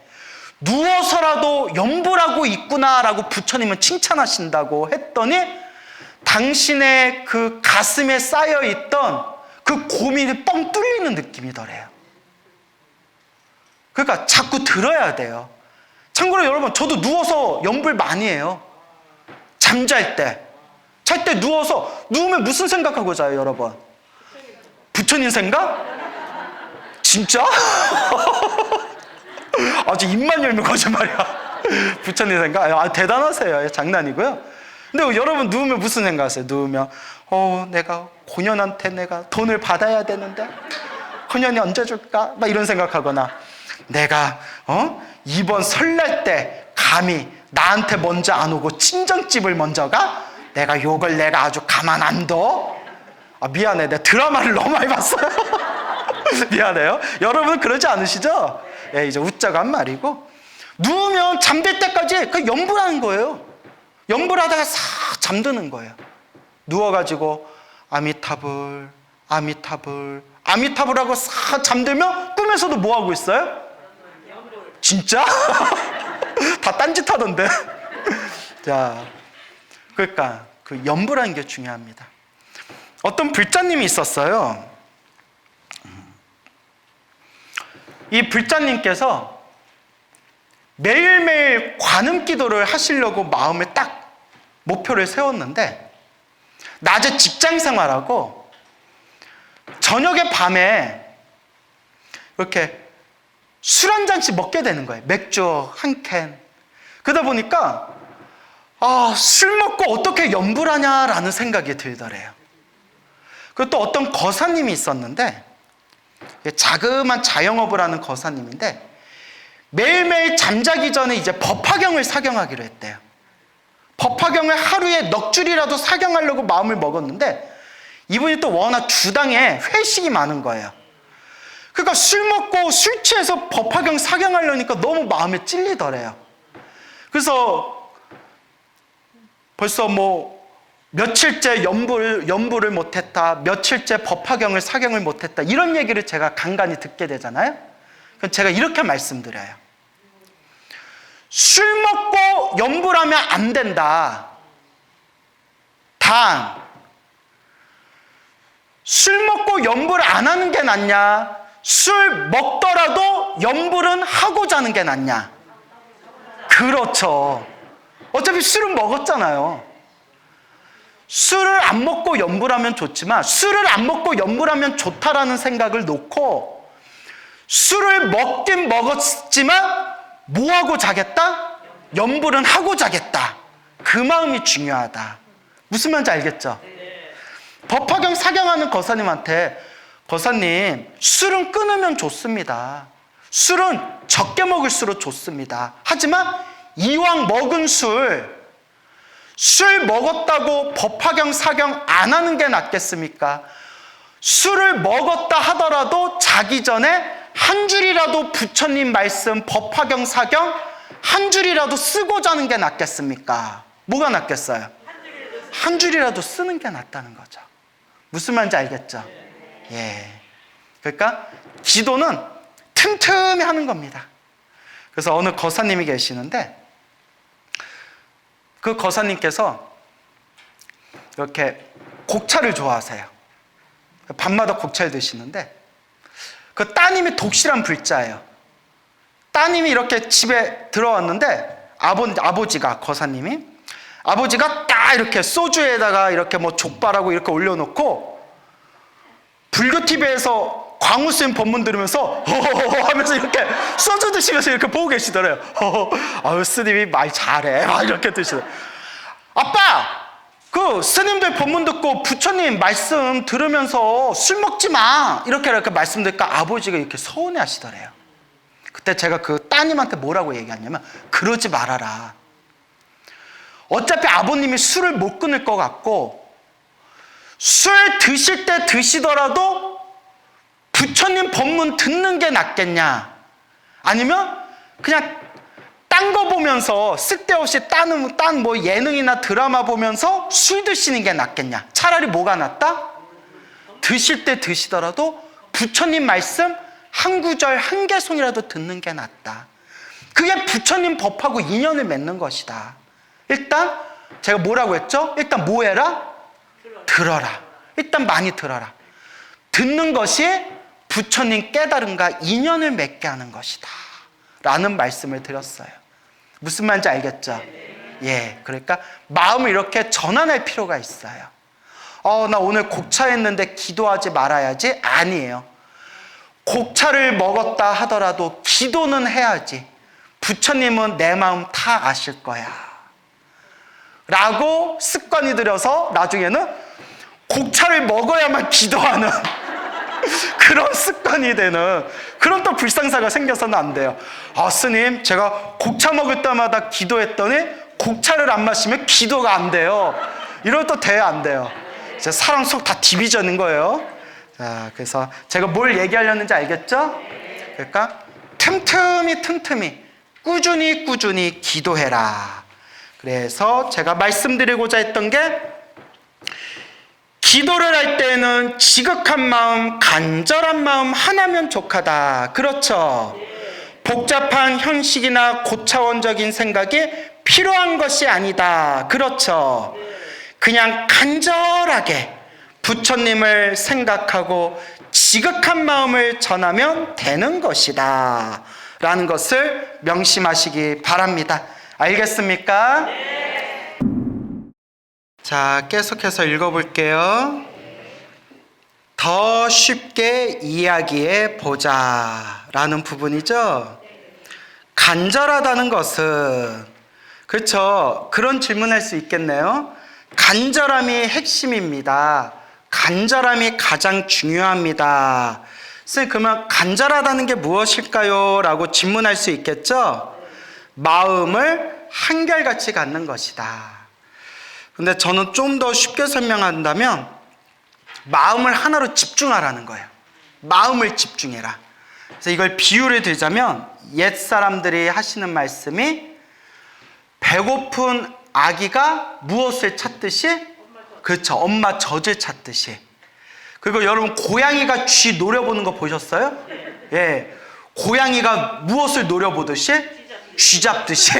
누워서라도 염불하고 있구나라고 부처님은 칭찬하신다고 했더니 당신의 그 가슴에 쌓여있던 그 고민이 뻥 뚫리는 느낌이더래요. 그러니까 자꾸 들어야 돼요. 참고로 여러분, 저도 누워서 염불 많이 해요. 잠잘 때. 잘 때 누우면 무슨 생각하고 자요, 여러분? 부처님 생각? 진짜? 아주 입만 열면 거짓말이야. 부처님 생각? 대단하세요. 장난이고요. 근데 여러분 누우면 무슨 생각하세요? 누우면 내가 고년한테 내가 돈을 받아야 되는데 고년이 언제 줄까? 막 이런 생각하거나, 내가 이번 설날 때 감히 나한테 먼저 안 오고 친정집을 먼저 가? 내가 요걸 내가 아주 가만 안 둬? 미안해, 내가 드라마를 너무 많이 봤어요. 미안해요. 여러분 그러지 않으시죠? 예, 이제 웃자고 한 말이고, 누우면 잠들 때까지 그 염불하는 거예요. 염불하다가 싹 잠드는 거예요. 누워가지고 아미타불 아미타불 아미타불하고 싹 잠들면 꿈에서도 뭐 하고 있어요? 진짜? 다 딴짓하던데. 자, 그러니까 그 염불하는 게 중요합니다. 어떤 불자님이 있었어요. 이 불자님께서 매일매일 관음 기도를 하시려고 마음을 딱 목표를 세웠는데, 낮에 직장 생활하고 저녁에 밤에 이렇게 술 한 잔씩 먹게 되는 거예요. 맥주 한 캔. 그러다 보니까 술 먹고 어떻게 염불하냐라는 생각이 들더래요. 그리고 또 어떤 거사님이 있었는데, 자그만 자영업을 하는 거사님인데 매일매일 잠자기 전에 이제 법화경을 사경하기로 했대요. 법화경을 하루에 넉 줄이라도 사경하려고 마음을 먹었는데, 이분이 또 워낙 주당에 회식이 많은 거예요. 그러니까 술 먹고 술 취해서 법화경 사경하려니까 너무 마음에 찔리더래요. 그래서 벌써 며칠째 염불을 못했다, 며칠째 법화경을 사경을 못했다, 이런 얘기를 제가 간간히 듣게 되잖아요. 그럼 제가 이렇게 말씀드려요. 술 먹고 염불하면 안 된다. 단, 술 먹고 염불 안 하는 게 낫냐, 술 먹더라도 염불은 하고 자는 게 낫냐? 그렇죠. 어차피 술은 먹었잖아요. 술을 안 먹고 염불하면 좋지만 술을 안 먹고 염불하면 좋다라는 생각을 놓고 술을 먹긴 먹었지만 뭐하고 자겠다? 염불은 하고 자겠다. 그 마음이 중요하다. 무슨 말인지 알겠죠? 법화경 사경하는 거사님한테 거사님, 술은 끊으면 좋습니다. 술은 적게 먹을수록 좋습니다. 하지만 이왕 먹은 술 먹었다고 법화경 사경 안 하는 게 낫겠습니까? 술을 먹었다 하더라도 자기 전에 한 줄이라도 부처님 말씀 법화경 사경 한 줄이라도 쓰고 자는 게 낫겠습니까? 뭐가 낫겠어요? 한 줄이라도 쓰는 게 낫다는 거죠. 무슨 말인지 알겠죠? 예. 그러니까 기도는 틈틈이 하는 겁니다. 그래서 어느 거사님이 계시는데 그 거사님께서 이렇게 곡차를 좋아하세요. 밤마다 곡차를 드시는데 그 따님이 독실한 불자예요. 따님이 이렇게 집에 들어왔는데 아버지가 거사님이 아버지가 딱 이렇게 소주에다가 이렇게 뭐 족발하고 이렇게 올려놓고 불교 TV에서 광우스님 법문 들으면서 허허허 하면서 이렇게 소주 드시면서 이렇게 보고 계시더래요. 아유 스님이 말 잘해. 막 이렇게 드시더래요. 아빠, 그 스님들 법문 듣고 부처님 말씀 들으면서 술 먹지 마 이렇게 말씀드리니까 아버지가 이렇게 서운해 하시더래요. 그때 제가 그 따님한테 뭐라고 얘기했냐면 그러지 말아라. 어차피 아버님이 술을 못 끊을 것 같고 술 드실 때 드시더라도 부처님 법문 듣는 게 낫겠냐? 아니면 그냥 딴 거 보면서 쓸데없이 딴 뭐 예능이나 드라마 보면서 술 드시는 게 낫겠냐? 차라리 뭐가 낫다? 드실 때 드시더라도 부처님 말씀 한 구절 한 개송이라도 듣는 게 낫다. 그게 부처님 법하고 인연을 맺는 것이다. 일단 제가 뭐라고 했죠? 일단 뭐 해라? 들어라. 일단 많이 들어라. 듣는 것이 부처님 깨달음과 인연을 맺게 하는 것이다 라는 말씀을 드렸어요. 무슨 말인지 알겠죠? 예, 그러니까 마음을 이렇게 전환할 필요가 있어요. 나 오늘 곡차했는데 기도하지 말아야지? 아니에요. 곡차를 먹었다 하더라도 기도는 해야지. 부처님은 내 마음 다 아실 거야 라고 습관이 들여서 나중에는 곡차를 먹어야만 기도하는 그런 습관이 되는 그런 또 불상사가 생겨서는 안 돼요. 스님, 제가 곡차 먹을 때마다 기도했더니 곡차를 안 마시면 기도가 안 돼요. 이러면 또 돼요, 안 돼요? 이제 사람 속 다 디비전인 거예요. 자, 그래서 제가 뭘 얘기하려는지 알겠죠? 그러니까 틈틈이 꾸준히 기도해라. 그래서 제가 말씀드리고자 했던 게 기도를 할 때는 지극한 마음, 간절한 마음 하나면 족하다. 그렇죠? 복잡한 형식이나 고차원적인 생각이 필요한 것이 아니다. 그렇죠? 그냥 간절하게 부처님을 생각하고 지극한 마음을 전하면 되는 것이다 라는 것을 명심하시기 바랍니다. 알겠습니까? 자, 계속해서 읽어볼게요. 더 쉽게 이야기해 보자 라는 부분이죠. 간절하다는 것은, 그렇죠, 그런 질문할 수 있겠네요. 간절함이 핵심입니다. 간절함이 가장 중요합니다. 선생님, 그러면 간절하다는 게 무엇일까요? 라고 질문할 수 있겠죠. 마음을 한결같이 갖는 것이다. 근데 저는 좀 더 쉽게 설명한다면 마음을 하나로 집중하라는 거예요. 마음을 집중해라. 그래서 이걸 비유를 들자면 옛 사람들이 하시는 말씀이 배고픈 아기가 무엇을 찾듯이, 그렇죠, 엄마 젖을 찾듯이. 그리고 여러분 고양이가 쥐 노려보는 거 보셨어요? 예, 고양이가 무엇을 노려보듯이? 쥐 잡듯이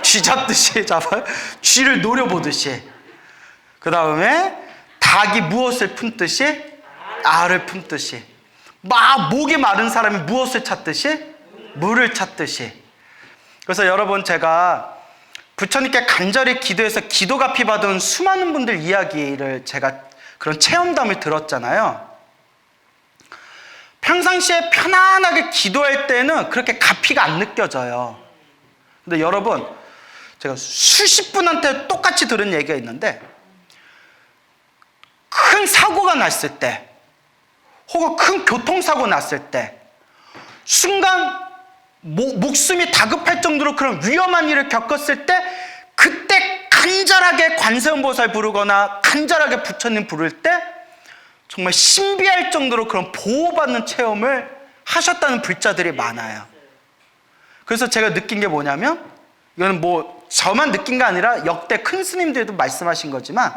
쥐 잡듯이 잡아요. 쥐를 노려보듯이. 그 다음에 닭이 무엇을 품듯이? 알을 품듯이. 막 목이 마른 사람이 무엇을 찾듯이? 물을 찾듯이. 그래서 여러분, 제가 부처님께 간절히 기도해서 기도가 피받은 수많은 분들 이야기를 제가 그런 체험담을 들었잖아요. 평상시에 편안하게 기도할 때는 그렇게 가피가 안 느껴져요. 근데 여러분, 제가 수십 분한테 똑같이 들은 얘기가 있는데, 큰 사고가 났을 때 혹은 큰 교통사고 났을 때 순간 목숨이 다급할 정도로 그런 위험한 일을 겪었을 때, 그때 간절하게 관세음보살 부르거나 간절하게 부처님 부를 때 정말 신비할 정도로 그런 보호받는 체험을 하셨다는 불자들이 많아요. 그래서 제가 느낀 게 뭐냐면, 이거는 뭐 저만 느낀 게 아니라 역대 큰 스님들도 말씀하신 거지만,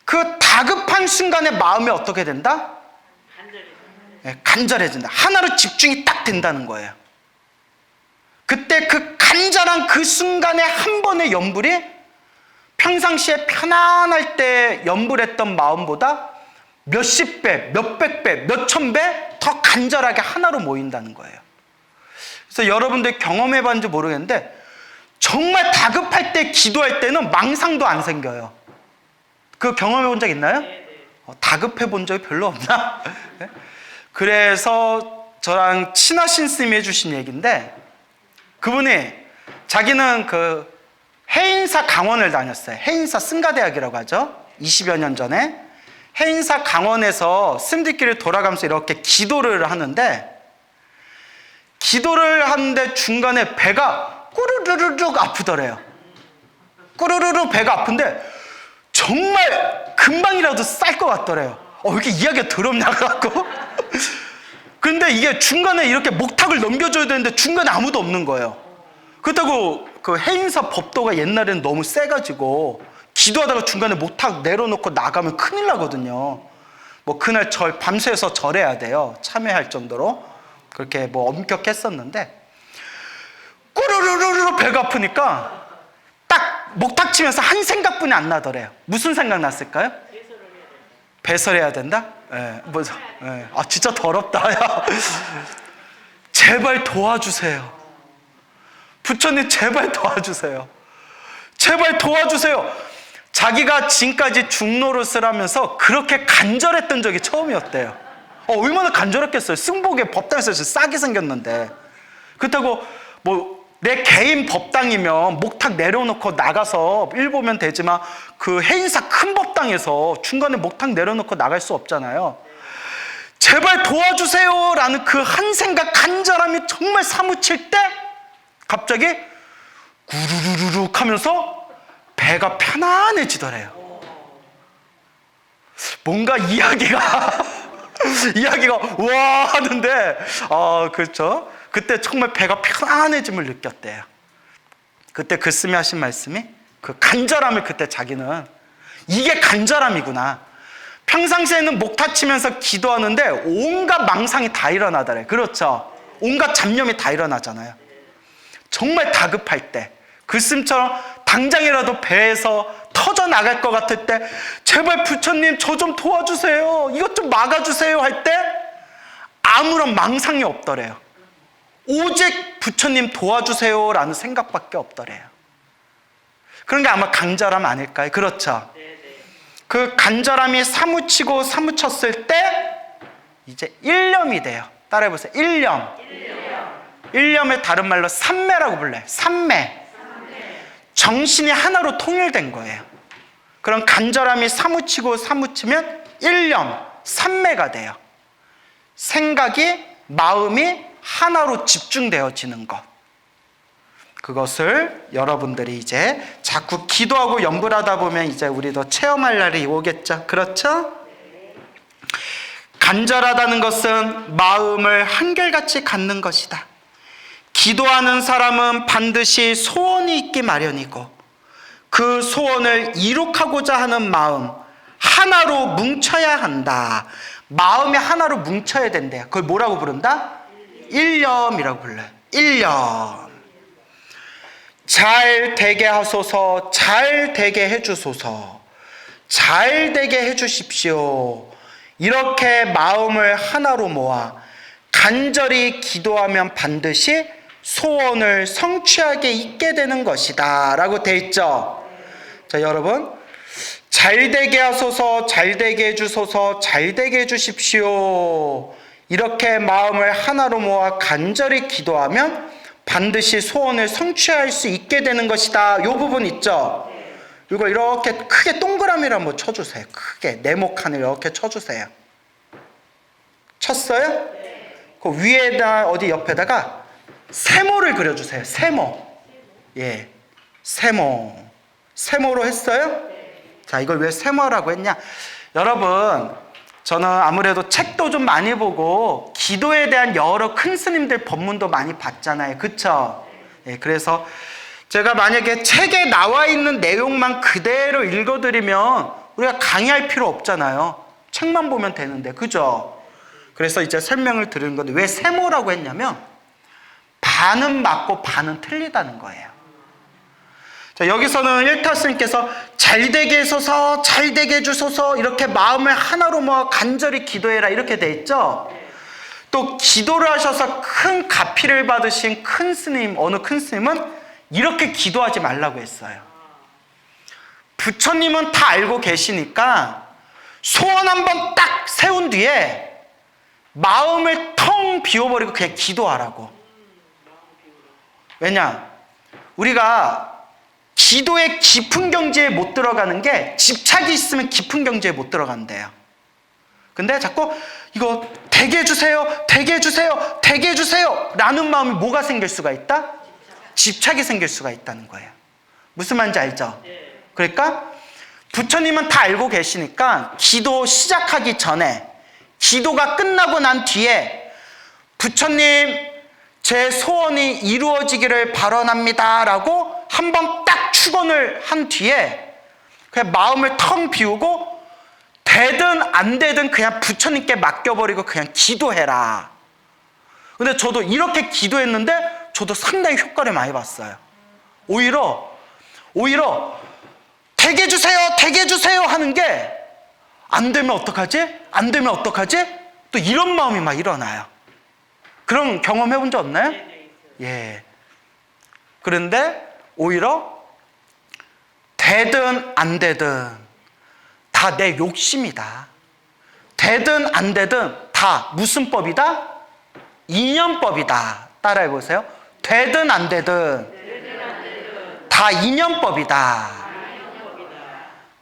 그 다급한 순간에 마음이 어떻게 된다? 간절해진다. 하나로 집중이 딱 된다는 거예요. 그때 그 간절한 그 순간에 한 번의 염불이 평상시에 편안할 때 염불했던 마음보다 몇십 배, 몇백 배, 몇천 배 더 간절하게 하나로 모인다는 거예요. 그래서 여러분들 경험해 봤는지 모르겠는데, 정말 다급할 때 기도할 때는 망상도 안 생겨요. 그거 경험해 본 적 있나요? 다급해 본 적이 별로 없나? 그래서 저랑 친하신 스님이 해주신 얘기인데, 그분이 자기는 그 해인사 강원을 다녔어요. 해인사 승가대학이라고 하죠. 20여 년 전에 해인사 강원에서 스님들끼리 돌아가면서 이렇게 기도를 하는데, 중간에 배가 꾸르르르륵 아프더래요. 꾸르르르 배가 아픈데 정말 금방이라도 쌀 것 같더래요. 왜 이렇게 이야기가 더럽냐 갖고. 근데 이게 중간에 이렇게 목탁을 넘겨줘야 되는데 중간에 아무도 없는 거예요. 그렇다고 그 해인사 법도가 옛날에는 너무 세가지고 기도하다가 중간에 목탁 내려놓고 나가면 큰일 나거든요. 뭐 그날 밤새서 절해야 돼요. 참여할 정도로. 그렇게 뭐 엄격했었는데, 꾸르르르르 배가 아프니까 딱 목탁 치면서 한 생각뿐이 안 나더래요. 무슨 생각 났을까요? 배설해야 된다? 진짜 더럽다. 야. 제발 도와주세요. 부처님 제발 도와주세요. 제발 도와주세요. 자기가 지금까지 중노릇을 하면서 그렇게 간절했던 적이 처음이었대요. 얼마나 간절했겠어요. 승복에 법당에서 싸게 생겼는데. 그렇다고 뭐 내 개인 법당이면 목탁 내려놓고 나가서 일 보면 되지만, 그 해인사 큰 법당에서 중간에 목탁 내려놓고 나갈 수 없잖아요. 제발 도와주세요 라는 그 한 생각 간절함이 정말 사무칠 때 갑자기 구르르르륵 하면서 배가 편안해지더래요. 뭔가 이야기가 와 하는데, 그렇죠. 그때 정말 배가 편안해짐을 느꼈대요. 그때 그 스님이 하신 말씀이, 그 간절함을 그때 자기는 이게 간절함이구나. 평상시에는 목탁 치면서 기도하는데 온갖 망상이 다 일어나더래. 그렇죠. 온갖 잡념이 다 일어나잖아요. 정말 다급할 때, 그 스님처럼 당장이라도 배에서 터져 나갈 것 같을 때 제발 부처님 저 좀 도와주세요, 이것 좀 막아주세요 할 때 아무런 망상이 없더래요. 오직 부처님 도와주세요 라는 생각밖에 없더래요. 그런 게 아마 간절함 아닐까요? 그렇죠. 그 간절함이 사무치고 사무쳤을 때 이제 일념이 돼요. 따라해보세요. 일념. 일념을 다른 말로 삼매라고 불러요. 삼매. 정신이 하나로 통일된 거예요. 그런 간절함이 사무치고 사무치면 일념, 삼매가 돼요. 생각이, 마음이 하나로 집중되어지는 것. 그것을 여러분들이 이제 자꾸 기도하고 염불하다 보면 이제 우리도 체험할 날이 오겠죠. 그렇죠? 간절하다는 것은 마음을 한결같이 갖는 것이다. 기도하는 사람은 반드시 소원이 있기 마련이고, 그 소원을 이룩하고자 하는 마음 하나로 뭉쳐야 한다. 마음이 하나로 뭉쳐야 된대요. 그걸 뭐라고 부른다? 일념이라고 불러요. 일념. 잘 되게 하소서, 잘 되게 해주소서, 잘 되게 해주십시오. 이렇게 마음을 하나로 모아 간절히 기도하면 반드시 소원을 성취하게 있게 되는 것이다 라고 돼 있죠. 자, 여러분, 잘되게 하소서, 잘되게 해주소서, 잘되게 해주십시오, 이렇게 마음을 하나로 모아 간절히 기도하면 반드시 소원을 성취할 수 있게 되는 것이다. 이 부분 있죠. 이거 이렇게 크게 동그라미를 한번 쳐주세요. 크게 네모칸을 이렇게 쳐주세요. 쳤어요? 그 위에다 어디 옆에다가 세모를 그려주세요. 세모. 예, 세모. 세모로 했어요? 자, 이걸 왜 세모라고 했냐? 여러분, 저는 아무래도 책도 좀 많이 보고 기도에 대한 여러 큰 스님들 법문도 많이 봤잖아요. 그쵸? 예, 그래서 제가 만약에 책에 나와 있는 내용만 그대로 읽어드리면 우리가 강의할 필요 없잖아요. 책만 보면 되는데, 그죠? 그래서 이제 설명을 드리는 건데, 왜 세모라고 했냐면 반은 맞고 반은 틀리다는 거예요. 자, 여기서는 일타 스님께서 잘되게 해소서, 잘되게 해주소서, 이렇게 마음을 하나로 모아 간절히 기도해라, 이렇게 돼 있죠. 또 기도를 하셔서 큰 가피를 받으신 큰 스님, 어느 큰 스님은 이렇게 기도하지 말라고 했어요. 부처님은 다 알고 계시니까 소원 한번 딱 세운 뒤에 마음을 텅 비워버리고 그냥 기도하라고. 왜냐? 우리가 기도의 깊은 경지에 못 들어가는 게 집착이 있으면 깊은 경지에 못 들어간대요. 근데 자꾸 이거 되게 해주세요, 되게 해주세요, 되게 해주세요 라는 마음이 뭐가 생길 수가 있다? 집착이 생길 수가 있다는 거예요. 무슨 말인지 알죠? 그러니까 부처님은 다 알고 계시니까 기도 시작하기 전에, 기도가 끝나고 난 뒤에 부처님, 제 소원이 이루어지기를 바라옵니다 라고 한번 딱 축원을 한 뒤에 그냥 마음을 텅 비우고 되든 안 되든 그냥 부처님께 맡겨버리고 그냥 기도해라. 근데 저도 이렇게 기도했는데 저도 상당히 효과를 많이 봤어요. 오히려 되게 해주세요, 되게 해주세요 하는 게 안 되면 어떡하지? 안 되면 어떡하지? 또 이런 마음이 막 일어나요. 그런 경험 해본 적 없나요? 예. 그런데 오히려 되든 안 되든 다 내 욕심이다. 되든 안 되든 다 무슨 법이다? 인연법이다. 따라해보세요. 되든 안 되든 다 인연법이다.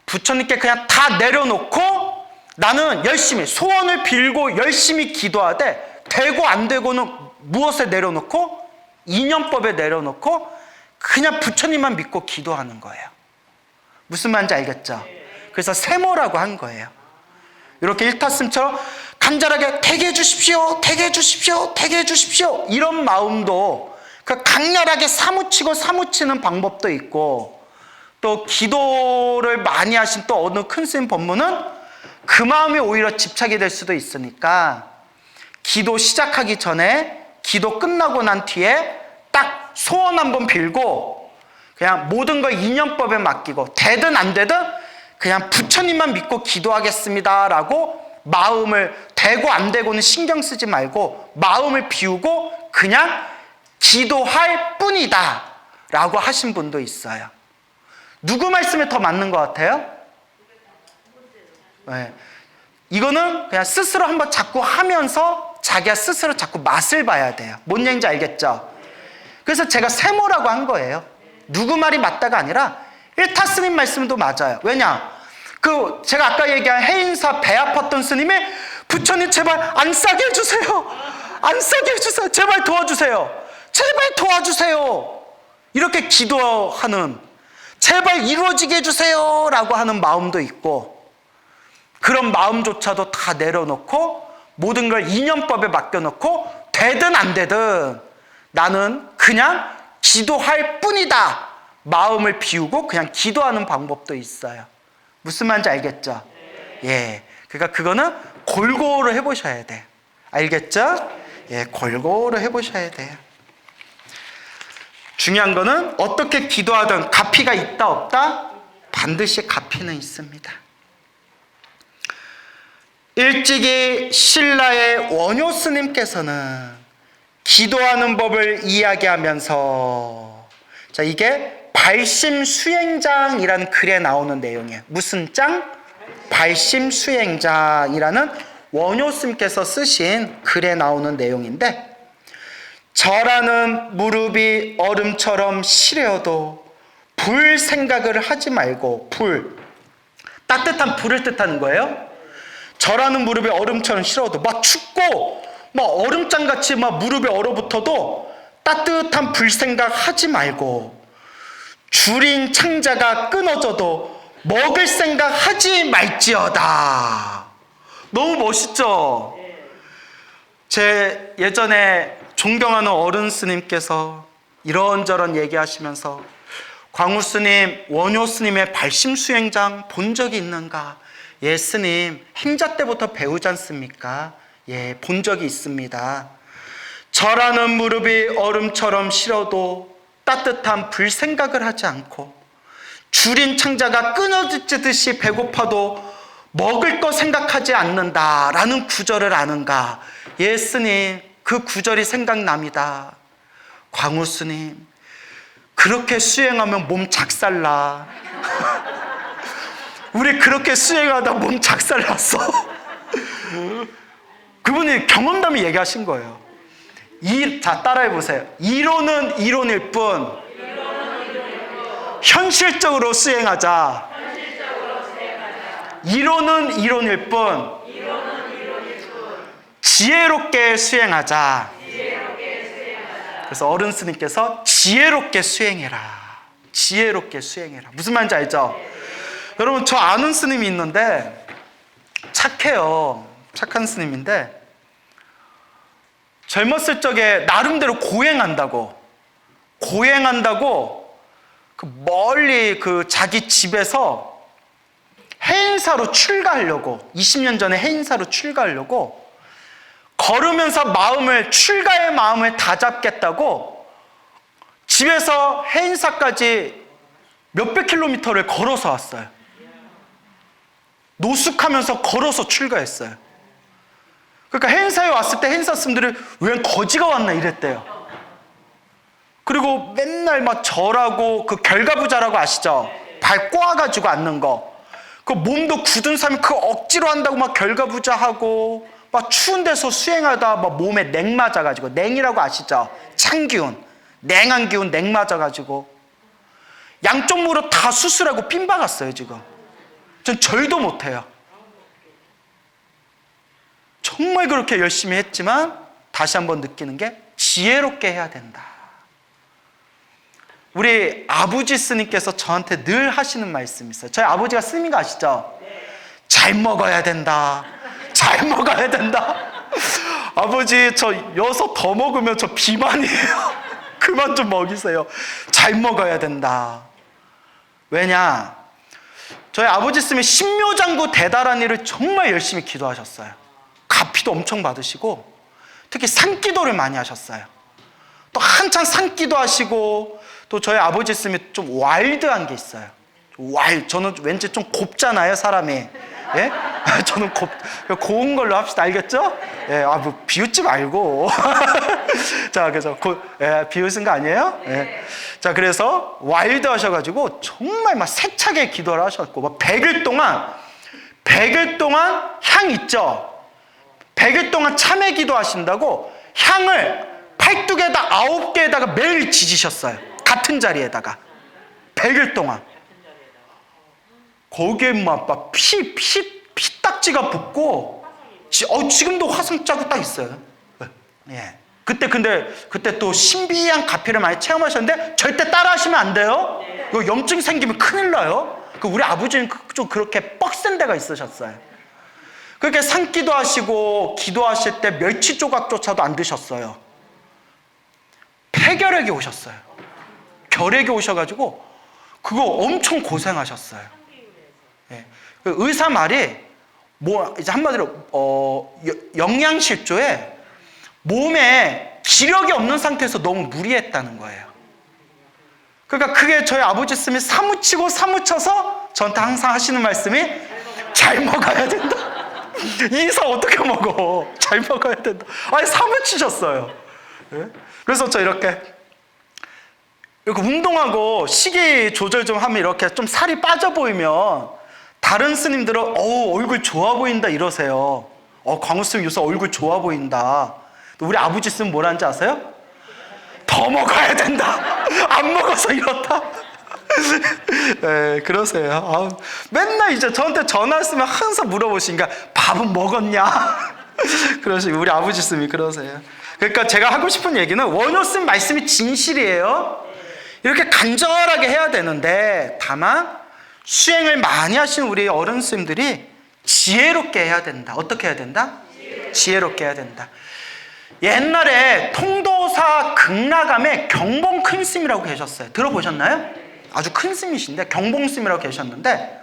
부처님께 그냥 다 내려놓고 나는 열심히 소원을 빌고 열심히 기도하되 되고 안 되고는 무엇에 내려놓고? 인연법에 내려놓고 그냥 부처님만 믿고 기도하는 거예요. 무슨 말인지 알겠죠? 그래서 세모라고 한 거예요. 이렇게 일타스님처럼 간절하게 되게 해주십시오, 되게 해주십시오, 되게 해주십시오, 이런 마음도 그 강렬하게 사무치고 사무치는 방법도 있고, 또 기도를 많이 하신 또 어느 큰 스님 법문은 그 마음이 오히려 집착이 될 수도 있으니까 기도 시작하기 전에, 기도 끝나고 난 뒤에 딱 소원 한번 빌고 그냥 모든 걸 인연법에 맡기고 되든 안 되든 그냥 부처님만 믿고 기도하겠습니다 라고 마음을 되고 안 되고는 신경 쓰지 말고 마음을 비우고 그냥 기도할 뿐이다 라고 하신 분도 있어요. 누구 말씀에 더 맞는 것 같아요? 네. 이거는 그냥 스스로 한번 자꾸 하면서 자기가 스스로 자꾸 맛을 봐야 돼요. 뭔 얘기인지 알겠죠? 그래서 제가 세모라고 한 거예요. 누구 말이 맞다가 아니라 일타 스님 말씀도 맞아요. 왜냐? 제가 아까 얘기한 해인사 배 아팠던 스님이 부처님 제발 안 싸게 해주세요. 안 싸게 해주세요. 제발 도와주세요. 제발 도와주세요. 이렇게 기도하는, 제발 이루어지게 해주세요 라고 하는 마음도 있고, 그런 마음조차도 다 내려놓고 모든 걸 인연법에 맡겨놓고 되든 안 되든 나는 그냥 기도할 뿐이다 마음을 비우고 그냥 기도하는 방법도 있어요. 무슨 말인지 알겠죠? 예, 그러니까 그거는 골고루 해보셔야 돼요. 알겠죠? 예, 골고루 해보셔야 돼요. 중요한 거는 어떻게 기도하든 가피가 있다 없다? 반드시 가피는 있습니다. 일찍이 신라의 원효 스님께서는 기도하는 법을 이야기하면서, 자, 이게 발심수행장이라는 글에 나오는 내용이에요. 무슨 장? 발심수행장이라는 원효 스님께서 쓰신 글에 나오는 내용인데, 절하는 무릎이 얼음처럼 시려도 불 생각을 하지 말고, 불, 따뜻한 불을 뜻하는 거예요. 절하는 무릎이 얼음처럼 시려도, 막 춥고 막 얼음장같이 막 무릎에 얼어붙어도 따뜻한 불 생각 하지 말고, 줄인 창자가 끊어져도 먹을 생각 하지 말지어다. 너무 멋있죠? 제 예전에 존경하는 어른 스님께서 이런저런 얘기하시면서, 광우 스님, 원효 스님의 발심수행장 본 적이 있는가? 예, 스님, 행자 때부터 배우지 않습니까? 예, 본 적이 있습니다. 절하는 무릎이 얼음처럼 시려도 따뜻한 불 생각을 하지 않고, 줄인 창자가 끊어지듯이 배고파도 먹을 거 생각하지 않는다라는 구절을 아는가? 예, 스님, 그 구절이 생각납니다. 광우 스님, 그렇게 수행하면 몸 작살나. 우리 그렇게 수행하다 몸 작살났어. 그분이 경험담을 얘기하신 거예요. 자, 따라해보세요. 이론은 이론일 뿐, 현실적으로 수행하자. 이론은 이론일 뿐, 지혜롭게 수행하자. 그래서 어른 스님께서 지혜롭게 수행해라. 지혜롭게 수행해라. 무슨 말인지 알죠? 여러분, 저 아는 스님이 있는데 착해요. 착한 스님인데, 젊었을 적에 나름대로 고행한다고 그 멀리 그 자기 집에서 해인사로 출가하려고, 20년 전에 해인사로 출가하려고 걸으면서 출가의 마음을 다잡겠다고 집에서 해인사까지 몇백 킬로미터를 걸어서 왔어요. 노숙하면서 걸어서 출가했어요. 그러니까 해인사에 왔을 때 해인사 스님들이 웬 거지가 왔나 이랬대요. 그리고 맨날 막 절하고, 그 결가부자라고 아시죠? 발 꼬아가지고 앉는 거. 그 몸도 굳은 사람이 그 억지로 한다고 막 결가부자하고, 막 추운 데서 수행하다 막 몸에 냉 맞아가지고, 냉이라고 아시죠? 찬기운, 냉한 기운, 냉 맞아가지고 양쪽 무릎 다 수술하고 핀 박았어요. 지금 전 절도 못해요. 정말 그렇게 열심히 했지만 다시 한번 느끼는 게 지혜롭게 해야 된다. 우리 아버지 스님께서 저한테 늘 하시는 말씀이 있어요. 저희 아버지가 스님인 거 아시죠? 잘 먹어야 된다. 잘 먹어야 된다. 아버지, 저 6 더 먹으면 저 비만이에요. 그만 좀 먹이세요. 잘 먹어야 된다. 왜냐? 저희 아버지 스님이 신묘장구 대다란 일을 정말 열심히 기도하셨어요. 가피도 엄청 받으시고, 특히 산기도를 많이 하셨어요. 또 한창 산기도 하시고, 또 저희 아버지 스님이 좀 와일드한 게 있어요. 저는 왠지 좀 곱잖아요, 사람이. 예? 저는 고운 걸로 합시다. 알겠죠? 예, 뭐 비웃지 말고. 자, 그래서 비웃은 거 아니에요? 예. 자, 그래서 와일드 하셔가지고 정말 막 세차게 기도를 하셨고, 막 100일 동안 향 있죠? 100일 동안 참회 기도 하신다고 향을 팔뚝에다 9개에다가 매일 지지셨어요. 같은 자리에다가 100일 동안. 거기에 막 피딱지가 붙고, 지금도 화상 자국 딱 있어요. 예. 그때 또 신비한 가피를 많이 체험하셨는데 절대 따라 하시면 안 돼요. 이거 염증 생기면 큰일 나요. 우리 아버지는 좀 그렇게 뻑센 데가 있으셨어요. 그렇게 산기도 하시고 기도하실 때 멸치 조각조차도 안 드셨어요. 폐결핵이 오셨어요. 결핵이 오셔가지고 그거 엄청 고생하셨어요. 예. 의사 말이 이제 한마디로 영양실조에 몸에 기력이 없는 상태에서 너무 무리했다는 거예요. 그러니까 그게 저희 아버지 스님이 사무쳐서 저한테 항상 하시는 말씀이 잘 먹어야 된다. 이사 어떻게 먹어? 잘 먹어야 된다. 아니, 사무치셨어요. 예? 그래서 저 이렇게 운동하고 식이 조절 좀 하면 이렇게 좀 살이 빠져 보이면 다른 스님들은 얼굴 좋아 보인다 이러세요. 광우 스님 요새 얼굴 좋아 보인다. 우리 아버지 스님 뭐라는지 아세요? 더 먹어야 된다. 안 먹어서 이렇다. 네, 그러세요. 맨날 이제 저한테 전화했으면 항상 물어보시니까 밥은 먹었냐? 그러시고 우리 아버지 스님이 그러세요. 그러니까 제가 하고 싶은 얘기는 원효 스님 말씀이 진실이에요. 이렇게 간절하게 해야 되는데 다만 수행을 많이 하시는 우리 어른 스님들이 지혜롭게 해야 된다. 어떻게 해야 된다? 지혜롭게 해야 된다. 옛날에 통도사 극락암에 경봉 큰 스님이라고 계셨어요. 들어보셨나요? 아주 큰 스님이신데 경봉 스님이라고 계셨는데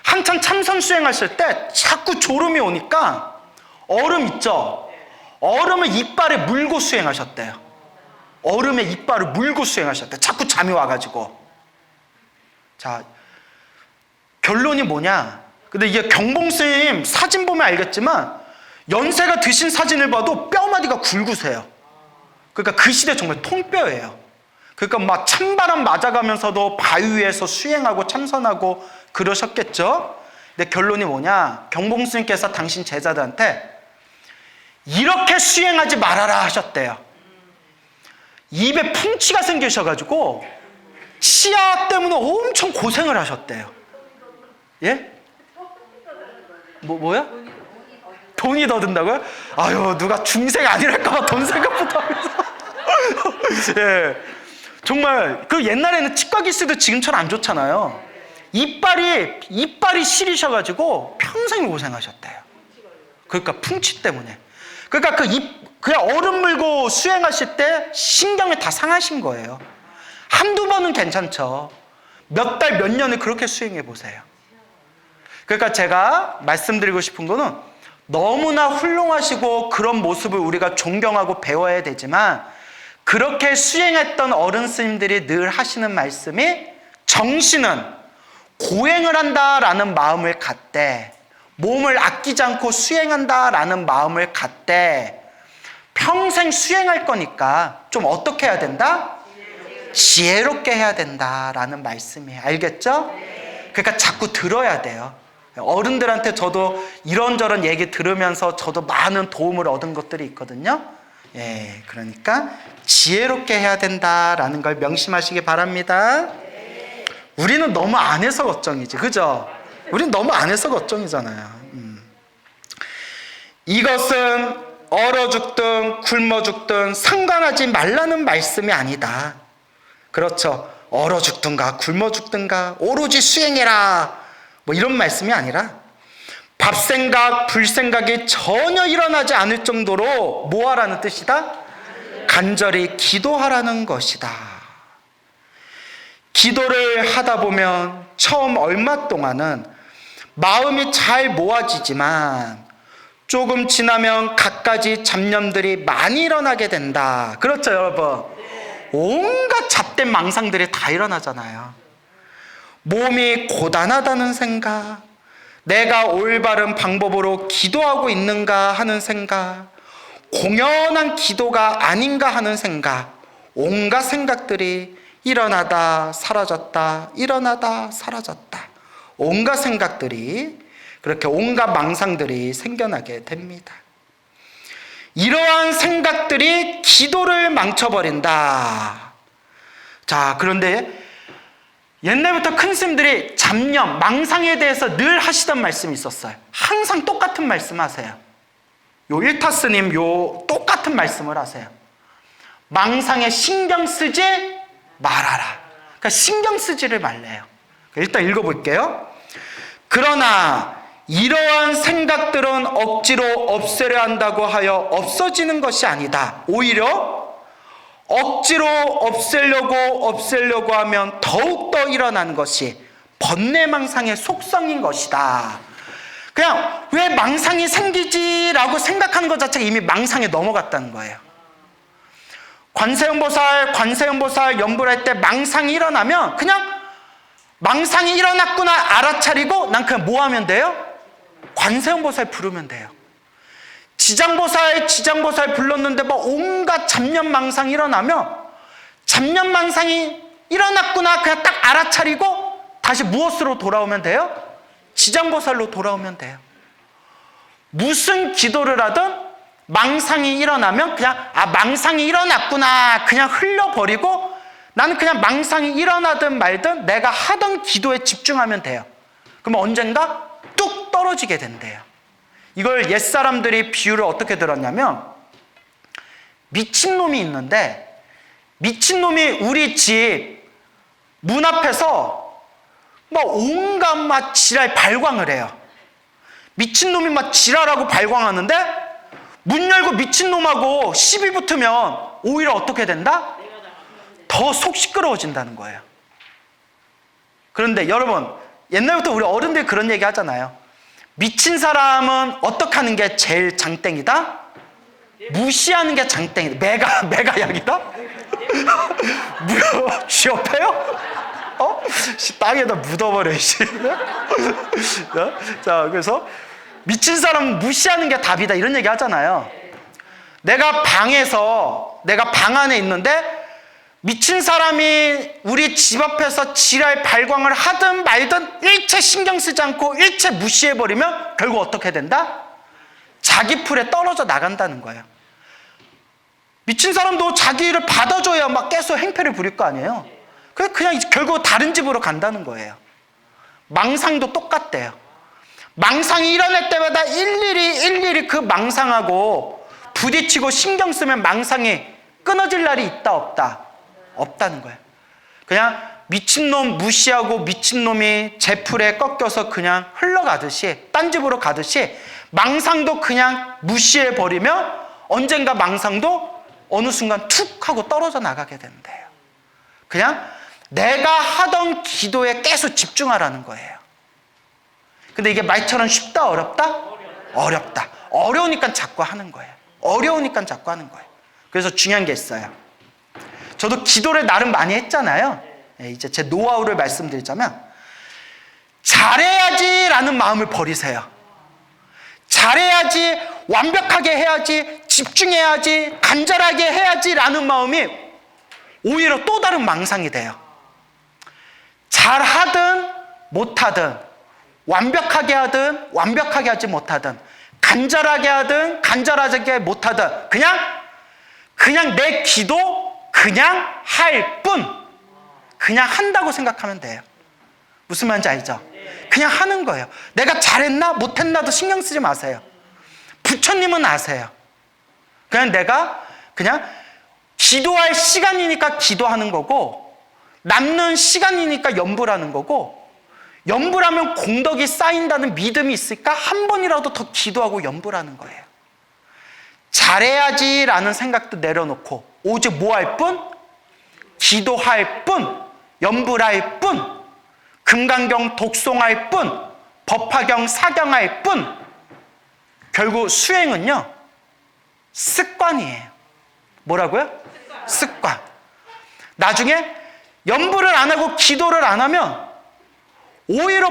한참 참선 수행하실 때 자꾸 졸음이 오니까 얼음 있죠? 얼음을 이빨에 물고 수행하셨대요. 얼음에 이빨을 물고 수행하셨대요. 자꾸 잠이 와가지고. 자, 결론이 뭐냐? 근데 이게 경봉 스님 사진 보면 알겠지만 연세가 드신 사진을 봐도 뼈마디가 굵으세요. 그러니까 그 시대 정말 통뼈예요. 그러니까 막 찬바람 맞아가면서도 바위 위에서 수행하고 참선하고 그러셨겠죠? 근데 결론이 뭐냐? 경봉 스님께서 당신 제자들한테 이렇게 수행하지 말아라 하셨대요. 입에 풍치가 생기셔가지고 치아 때문에 엄청 고생을 하셨대요. 예? 뭐야? 돈이 더 든다고요? 아유, 누가 중생 아니랄까봐 돈 생각부터 하면서. 예. 정말, 옛날에는 치과 기술도 지금처럼 안 좋잖아요. 이빨이 시리셔가지고 평생 고생하셨대요. 그러니까 풍치 때문에. 그러니까 그냥 얼음 물고 수행하실 때 신경이 다 상하신 거예요. 한두 번은 괜찮죠. 몇 달, 몇 년을 그렇게 수행해 보세요. 그러니까 제가 말씀드리고 싶은 거는 너무나 훌륭하시고 그런 모습을 우리가 존경하고 배워야 되지만 그렇게 수행했던 어른 스님들이 늘 하시는 말씀이 정신은 고행을 한다라는 마음을 갖되 몸을 아끼지 않고 수행한다라는 마음을 갖되 평생 수행할 거니까 좀 어떻게 해야 된다? 지혜롭게 해야 된다라는 말씀이에요. 알겠죠? 그러니까 자꾸 들어야 돼요. 어른들한테 저도 이런저런 얘기 들으면서 저도 많은 도움을 얻은 것들이 있거든요. 예, 그러니까 지혜롭게 해야 된다라는 걸 명심하시기 바랍니다. 우리는 너무 안 해서 걱정이지, 그죠? 우리는 너무 안 해서 걱정이잖아요. 이것은 얼어 죽든 굶어 죽든 상관하지 말라는 말씀이 아니다. 그렇죠. 얼어 죽든가 굶어 죽든가 오로지 수행해라. 뭐 이런 말씀이 아니라 밥생각, 불생각이 전혀 일어나지 않을 정도로 뭐 하라는 뜻이다? 간절히 기도하라는 것이다. 기도를 하다 보면 처음 얼마 동안은 마음이 잘 모아지지만 조금 지나면 갖가지 잡념들이 많이 일어나게 된다. 그렇죠, 여러분? 온갖 잡된 망상들이 다 일어나잖아요. 몸이 고단하다는 생각, 내가 올바른 방법으로 기도하고 있는가 하는 생각, 공연한 기도가 아닌가 하는 생각, 온갖 생각들이 일어나다 사라졌다, 일어나다 사라졌다. 온갖 생각들이, 그렇게 온갖 망상들이 생겨나게 됩니다. 이러한 생각들이 기도를 망쳐버린다. 자, 그런데 옛날부터 큰 스님들이 잡념, 망상에 대해서 늘 하시던 말씀이 있었어요. 항상 똑같은 말씀 하세요. 요 일타 스님 요 똑같은 말씀을 하세요. 망상에 신경 쓰지 말아라. 그러니까 신경 쓰지를 말래요. 일단 읽어볼게요. 그러나 이러한 생각들은 억지로 없애려 한다고 하여 없어지는 것이 아니다. 오히려 억지로 없애려고 하면 더욱더 일어나는 것이 번뇌망상의 속성인 것이다. 그냥 왜 망상이 생기지라고 생각하는 것 자체가 이미 망상에 넘어갔다는 거예요. 관세음보살 연불 할 때 망상이 일어나면 그냥 망상이 일어났구나 알아차리고 난 그냥 뭐 하면 돼요? 관세음보살 부르면 돼요. 지장보살 불렀는데 뭐 온갖 잡념망상이 일어나면 잡념망상이 일어났구나 그냥 딱 알아차리고 다시 무엇으로 돌아오면 돼요? 지장보살로 돌아오면 돼요. 무슨 기도를 하든 망상이 일어나면 그냥 망상이 일어났구나 그냥 흘려버리고 나는 그냥 망상이 일어나든 말든 내가 하던 기도에 집중하면 돼요. 그러면 언젠가 뚝 떨어지게 된대요. 이걸 옛사람들이 비유를 어떻게 들었냐면 미친놈이 있는데 미친놈이 우리 집 문 앞에서 막 온갖 막 지랄 발광을 해요. 미친놈이 막 지랄하고 발광하는데 문 열고 미친놈하고 시비 붙으면 오히려 어떻게 된다? 더 속 시끄러워진다는 거예요. 그런데 여러분 옛날부터 우리 어른들이 그런 얘기 하잖아요. 미친 사람은 어떻게 하는 게 제일 장땡이다? 무시하는 게 장땡이다. 메가 약이다? 쥐업해요? 땅에다 묻어버려. 자, 그래서 미친 사람은 무시하는 게 답이다 이런 얘기 하잖아요. 내가 방 안에 있는데 미친 사람이 우리 집 앞에서 지랄 발광을 하든 말든 일체 신경 쓰지 않고 일체 무시해버리면 결국 어떻게 된다? 자기 풀에 떨어져 나간다는 거예요. 미친 사람도 자기 일을 받아줘야 막 계속 행패를 부릴 거 아니에요. 그냥 결국 다른 집으로 간다는 거예요. 망상도 똑같대요. 망상이 일어날 때마다 일일이 그 망상하고 부딪히고 신경 쓰면 망상이 끊어질 날이 있다 없다? 없다는 거예요. 그냥 미친놈 무시하고 미친놈이 제 풀에 꺾여서 그냥 흘러가듯이 딴 집으로 가듯이 망상도 그냥 무시해버리면 언젠가 망상도 어느 순간 툭 하고 떨어져 나가게 된대요. 그냥 내가 하던 기도에 계속 집중하라는 거예요. 근데 이게 말처럼 쉽다 어렵다? 어렵다. 어려우니까 자꾸 하는 거예요. 그래서 중요한 게 있어요. 저도 기도를 나름 많이 했잖아요. 이제 제 노하우를 말씀드리자면 잘해야지라는 마음을 버리세요. 잘해야지, 완벽하게 해야지, 집중해야지, 간절하게 해야지라는 마음이 오히려 또 다른 망상이 돼요. 잘하든 못하든, 완벽하게 하든 완벽하게 하지 못하든, 간절하게 하든 간절하게 못하든 그냥 내 기도 그냥 할 뿐, 그냥 한다고 생각하면 돼요. 무슨 말인지 알죠? 그냥 하는 거예요. 내가 잘했나 못했나도 신경 쓰지 마세요. 부처님은 아세요. 내가 기도할 시간이니까 기도하는 거고 남는 시간이니까 염불하는 거고, 염불하면 공덕이 쌓인다는 믿음이 있으니까 한 번이라도 더 기도하고 염불하는 거예요. 잘해야지라는 생각도 내려놓고 오직 뭐 할 뿐? 기도할 뿐, 염불할 뿐, 금강경 독송할 뿐, 법화경 사경할 뿐. 결국 수행은요 습관이에요. 뭐라고요? 습관. 나중에 염불을 안 하고 기도를 안 하면 오히려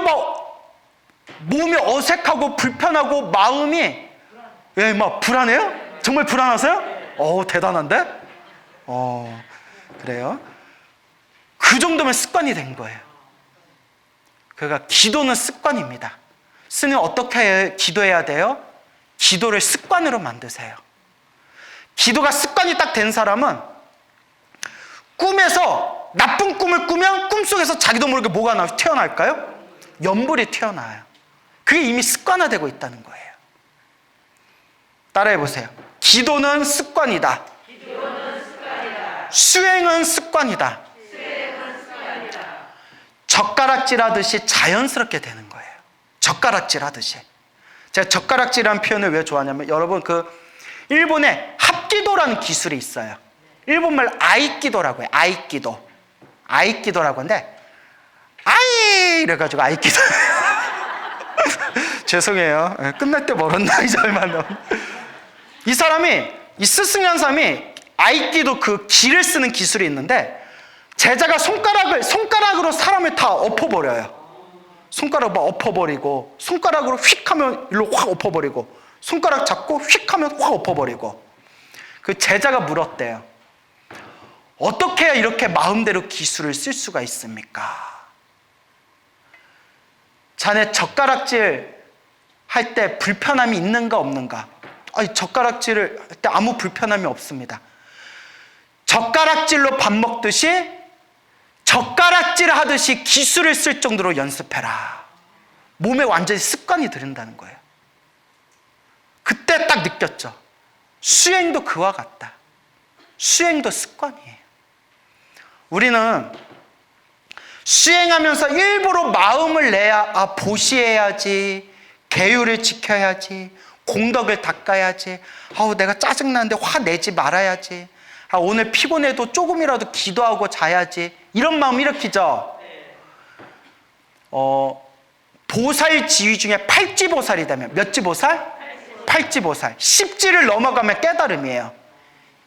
몸이 어색하고 불편하고 마음이 막 불안해요? 정말 불안하세요? 대단한데? 그래요? 그 정도면 습관이 된 거예요. 그러니까 기도는 습관입니다. 스님 어떻게 기도해야 돼요? 기도를 습관으로 만드세요. 기도가 습관이 딱 된 사람은 꿈에서 나쁜 꿈을 꾸면 꿈속에서 자기도 모르게 뭐가 튀어나올까요? 염불이 튀어나와요. 그게 이미 습관화되고 있다는 거예요. 따라해 보세요. 기도는 습관이다. 수행은 습관이다. 젓가락질하듯이 자연스럽게 되는 거예요. 젓가락질하듯이. 제가 젓가락질이라는 표현을 왜 좋아하냐면, 여러분 일본에 합기도라는 기술이 있어요. 일본말 아이끼도라고 해요. 아이끼도라고 하는데 이래가지고 아이끼도 죄송해요. 끝날 때 멀었나 이제 얼마 안 남았나. 이 스승이라는 사람이 아이끼도 그 기를 쓰는 기술이 있는데, 제자가 손가락으로 사람을 다 엎어버려요. 손가락 막 엎어버리고, 손가락으로 휙 하면 일로 확 엎어버리고, 손가락 잡고 휙 하면 확 엎어버리고. 그 제자가 물었대요. 어떻게 해야 이렇게 마음대로 기술을 쓸 수가 있습니까? 자네 젓가락질 할 때 불편함이 있는가 없는가? 아니, 젓가락질을 할 때 아무 불편함이 없습니다. 젓가락질로 밥 먹듯이 젓가락질 하듯이 기술을 쓸 정도로 연습해라. 몸에 완전히 습관이 들인다는 거예요. 그때 딱 느꼈죠. 수행도 그와 같다. 수행도 습관이에요. 우리는 수행하면서 일부러 마음을 내야 보시해야지, 계율을 지켜야지, 공덕을 닦아야지, 내가 짜증나는데 화내지 말아야지, 오늘 피곤해도 조금이라도 기도하고 자야지, 이런 마음 일으키죠. 보살 지위 중에 팔지보살이 되면 몇 지보살? 팔지보살. 10지를 넘어가면 깨달음이에요.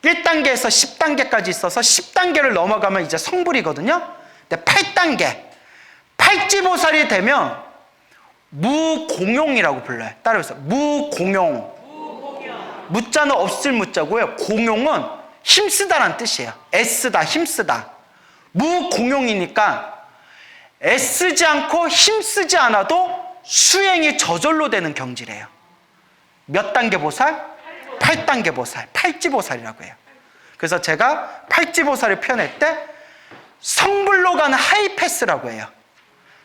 1단계에서 10단계까지 있어서 10단계를 넘어가면 이제 성불이거든요. 근데 8단계, 팔지보살이 되면 무공용이라고 불러요. 따라해보세요. 무공용. 무자는 없을 무자고요. 공용은 힘쓰다라는 뜻이에요. 애쓰다, 힘쓰다. 무공용이니까 애쓰지 않고 힘쓰지 않아도 수행이 저절로 되는 경지래요. 몇 단계 보살? 8단계 보살, 팔지보살이라고 해요. 그래서 제가 팔지보살을 표현할 때 성불로 가는 하이패스라고 해요.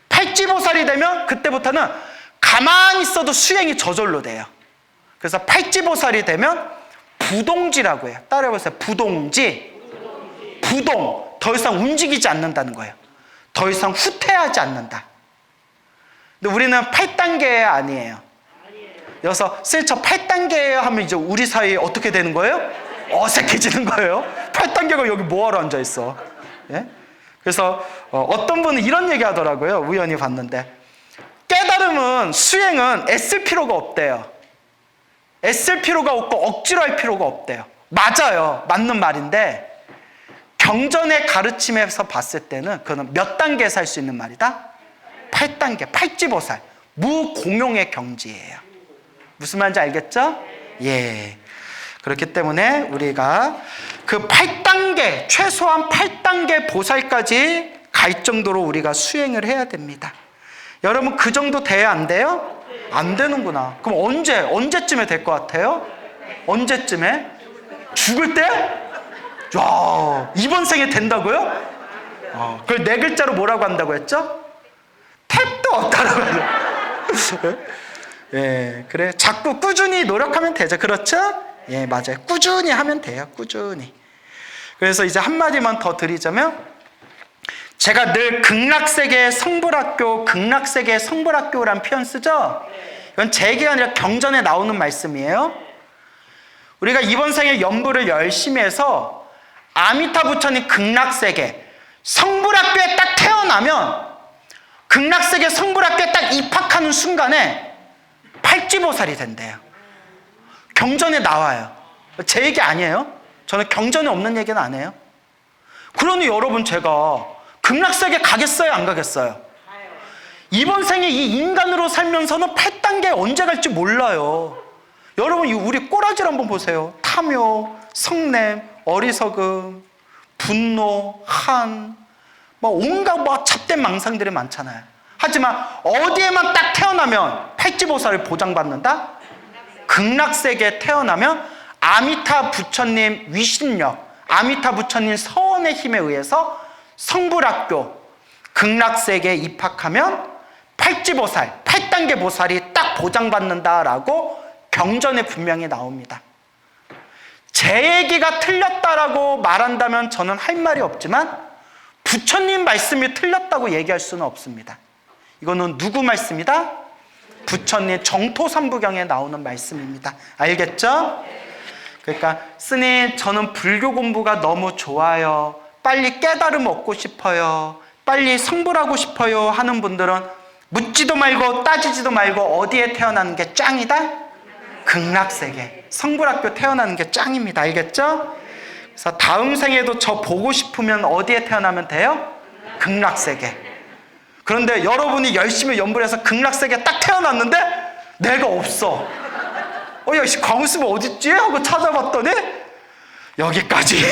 팔지보살이 되면 그때부터는 가만히 있어도 수행이 저절로 돼요. 그래서 팔지보살이 되면 부동지라고 해요. 따라해보세요. 부동지. 부동. 더 이상 움직이지 않는다는 거예요. 더 이상 후퇴하지 않는다. 근데 우리는 8단계 아니에요. 그래서 쌤, 저 8단계예요 하면 이제 우리 사이에 어떻게 되는 거예요? 어색해지는 거예요. 8단계가 여기 뭐하러 앉아있어? 예? 그래서 어떤 분은 이런 얘기 하더라고요. 우연히 봤는데, 깨달음은, 수행은 애쓸 필요가 없대요. 애쓸 필요가 없고 억지로 할 필요가 없대요. 맞아요. 맞는 말인데 경전의 가르침에서 봤을 때는 그거는 몇 단계에서 할 수 있는 말이다? 8단계, 팔지보살, 무공용의 경지예요. 무슨 말인지 알겠죠? 예. 그렇기 때문에 우리가 그 8단계, 최소한 8단계 보살까지 갈 정도로 우리가 수행을 해야 됩니다. 여러분, 그 정도 돼야 안 돼요? 안 되는구나. 그럼 언제쯤에 될 것 같아요? 언제쯤에? 죽을 때? 야, 이번 생에 된다고요? 그걸 네 글자로 뭐라고 한다고 했죠? 택도 없다라고 해요. 예, 그래. 자꾸 꾸준히 노력하면 되죠. 그렇죠? 예, 맞아요. 꾸준히 하면 돼요. 꾸준히. 그래서 이제 한마디만 더 드리자면, 제가 늘 극락세계 성불학교, 극락세계 성불학교라는 표현 쓰죠? 이건 제 얘기가 아니라 경전에 나오는 말씀이에요. 우리가 이번 생에 연부를 열심히 해서 아미타 부처님 극락세계 성불학교에 딱 태어나면, 극락세계 성불학교에 딱 입학하는 순간에 팔지보살이 된대요. 경전에 나와요. 제 얘기 아니에요. 저는 경전에 없는 얘기는 안 해요. 그러니 여러분, 제가 극락세계 가겠어요? 안 가겠어요? 이번 생에 이 인간으로 살면서는 8단계 언제 갈지 몰라요. 여러분, 우리 꼬라지를 한번 보세요. 탐욕, 성냄, 어리석음, 분노, 한, 온갖 잡된 망상들이 많잖아요. 하지만 어디에만 딱 태어나면 팔지보살을 보장받는다? 극락세계에 태어나면 아미타 부처님 위신력, 아미타 부처님 서원의 힘에 의해서 성불학교, 극락세계에 입학하면 팔지보살, 8단계 보살이 딱 보장받는다라고 경전에 분명히 나옵니다. 제 얘기가 틀렸다라고 말한다면 저는 할 말이 없지만 부처님 말씀이 틀렸다고 얘기할 수는 없습니다. 이거는 누구 말씀이다? 부처님 정토삼부경에 나오는 말씀입니다. 알겠죠? 그러니까 스님, 저는 불교 공부가 너무 좋아요, 빨리 깨달음 얻고 싶어요, 빨리 성불하고 싶어요 하는 분들은 묻지도 말고 따지지도 말고 어디에 태어나는 게 짱이다? 극락세계 성불학교 태어나는 게 짱입니다. 알겠죠? 그래서 다음 생에도 저 보고 싶으면 어디에 태어나면 돼요? 극락세계. 그런데 여러분이 열심히 연불해서 극락세계에 딱 태어났는데 내가 없어. 야, 광우스면 어딨지? 하고 찾아봤더니 여기까지.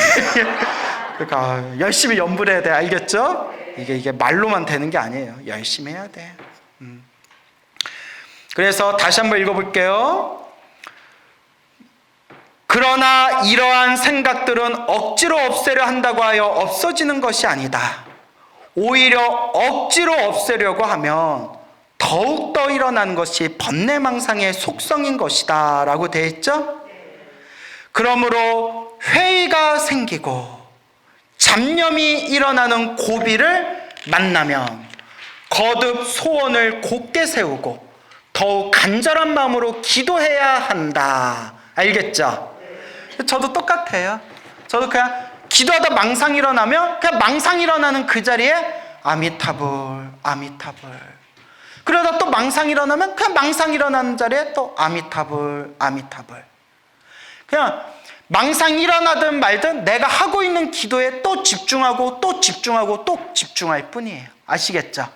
그러니까 열심히 연불해야 돼. 알겠죠? 이게 말로만 되는 게 아니에요. 열심히 해야 돼. 그래서 다시 한번 읽어볼게요. 그러나 이러한 생각들은 억지로 없애려 한다고 하여 없어지는 것이 아니다. 오히려 억지로 없애려고 하면 더욱더 일어나는 것이 번뇌망상의 속성인 것이다 라고 되어 있죠? 그러므로 회의가 생기고 잡념이 일어나는 고비를 만나면 거듭 소원을 곧게 세우고 더욱 간절한 마음으로 기도해야 한다. 알겠죠? 저도 똑같아요. 저도 그냥 기도하다 망상 일어나면 그냥 망상 일어나는 그 자리에 아미타불 아미타불, 그러다 또 망상 일어나면 그냥 망상 일어나는 자리에 또 아미타불 아미타불. 그냥 망상 일어나든 말든 내가 하고 있는 기도에 또 집중하고 또 집중하고 또 집중할 뿐이에요. 아시겠죠?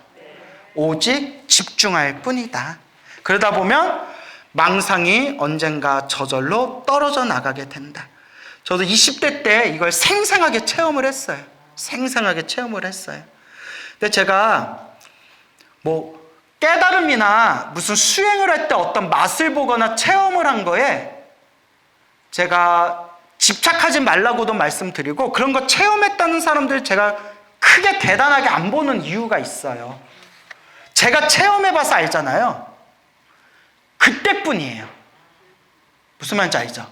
오직 집중할 뿐이다. 그러다 보면 망상이 언젠가 저절로 떨어져 나가게 된다. 저도 20대 때 이걸 생생하게 체험을 했어요. 생생하게 체험을 했어요. 근데 제가 뭐 깨달음이나 무슨 수행을 할 때 어떤 맛을 보거나 체험을 한 거에 제가 집착하지 말라고도 말씀드리고, 그런 거 체험했다는 사람들 제가 크게 대단하게 안 보는 이유가 있어요. 제가 체험해봐서 알잖아요. 그때뿐이에요. 무슨 말인지 알죠?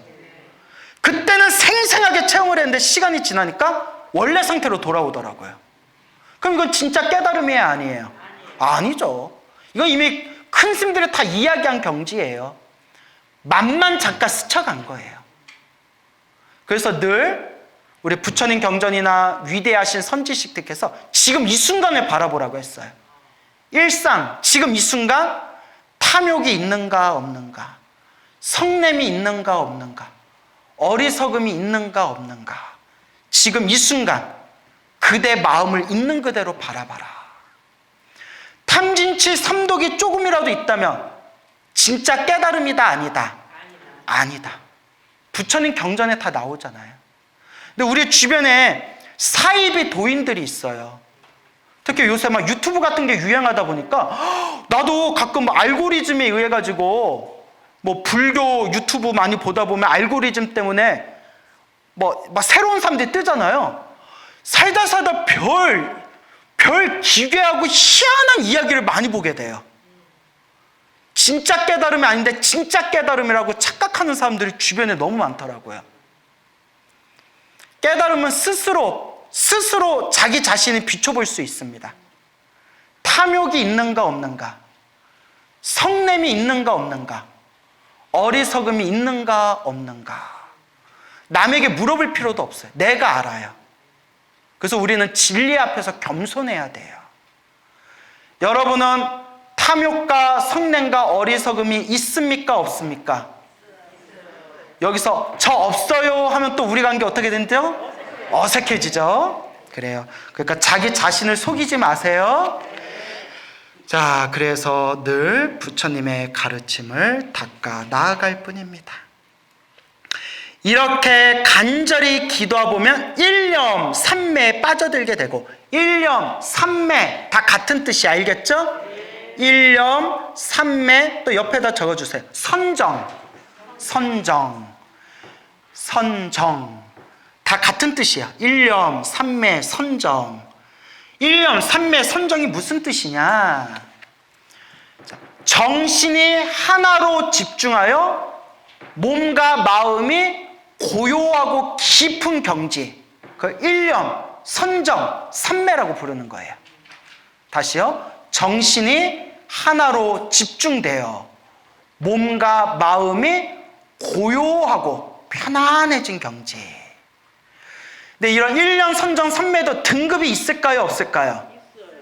그때는 생생하게 체험을 했는데 시간이 지나니까 원래 상태로 돌아오더라고요. 그럼 이건 진짜 깨달음이에요, 아니에요? 아니죠. 이건 이미 큰 스님들이 다 이야기한 경지예요. 맛만 잠깐 스쳐간 거예요. 그래서 늘 우리 부처님 경전이나 위대하신 선지식들께서 지금 이 순간을 바라보라고 했어요. 일상, 지금 이 순간 탐욕이 있는가 없는가, 성냄이 있는가 없는가, 어리석음이 있는가 없는가, 지금 이 순간 그대 마음을 있는 그대로 바라봐라. 탐진치 삼독이 조금이라도 있다면 진짜 깨달음이다 아니다? 아니다. 부처님 경전에 다 나오잖아요. 근데 우리 주변에 사이비 도인들이 있어요. 특히 요새 막 유튜브 같은 게 유행하다 보니까 나도 가끔 알고리즘에 의해 가지고 뭐 불교 유튜브 많이 보다 보면 알고리즘 때문에 막 새로운 사람들이 뜨잖아요. 살다 별 기괴하고 희한한 이야기를 많이 보게 돼요. 진짜 깨달음이 아닌데 진짜 깨달음이라고 착각하는 사람들이 주변에 너무 많더라고요. 깨달음은 스스로 자기 자신을 비춰볼 수 있습니다. 탐욕이 있는가 없는가, 성냄이 있는가 없는가, 어리석음이 있는가 없는가, 남에게 물어볼 필요도 없어요. 내가 알아요. 그래서 우리는 진리 앞에서 겸손해야 돼요. 여러분은 탐욕과 성냄과 어리석음이 있습니까 없습니까? 여기서 저 없어요 하면 또 우리 관계 어떻게 된대요? 어색해지죠? 그래요. 그러니까 자기 자신을 속이지 마세요. 자, 그래서 늘 부처님의 가르침을 닦아 나아갈 뿐입니다. 이렇게 간절히 기도하 보면 일념 삼매에 빠져들게 되고, 일념 삼매 다 같은 뜻이 알겠죠? 일념 삼매, 또 옆에다 적어주세요. 선정 다 같은 뜻이야. 일념 삼매 선정. 일념 삼매 선정이 무슨 뜻이냐? 정신이 하나로 집중하여 몸과 마음이 고요하고 깊은 경지, 그 일념, 선정, 삼매라고 부르는 거예요. 다시요. 정신이 하나로 집중되어 몸과 마음이 고요하고 편안해진 경지. 근데 이런 일념, 선정, 삼매도 등급이 있을까요 없을까요?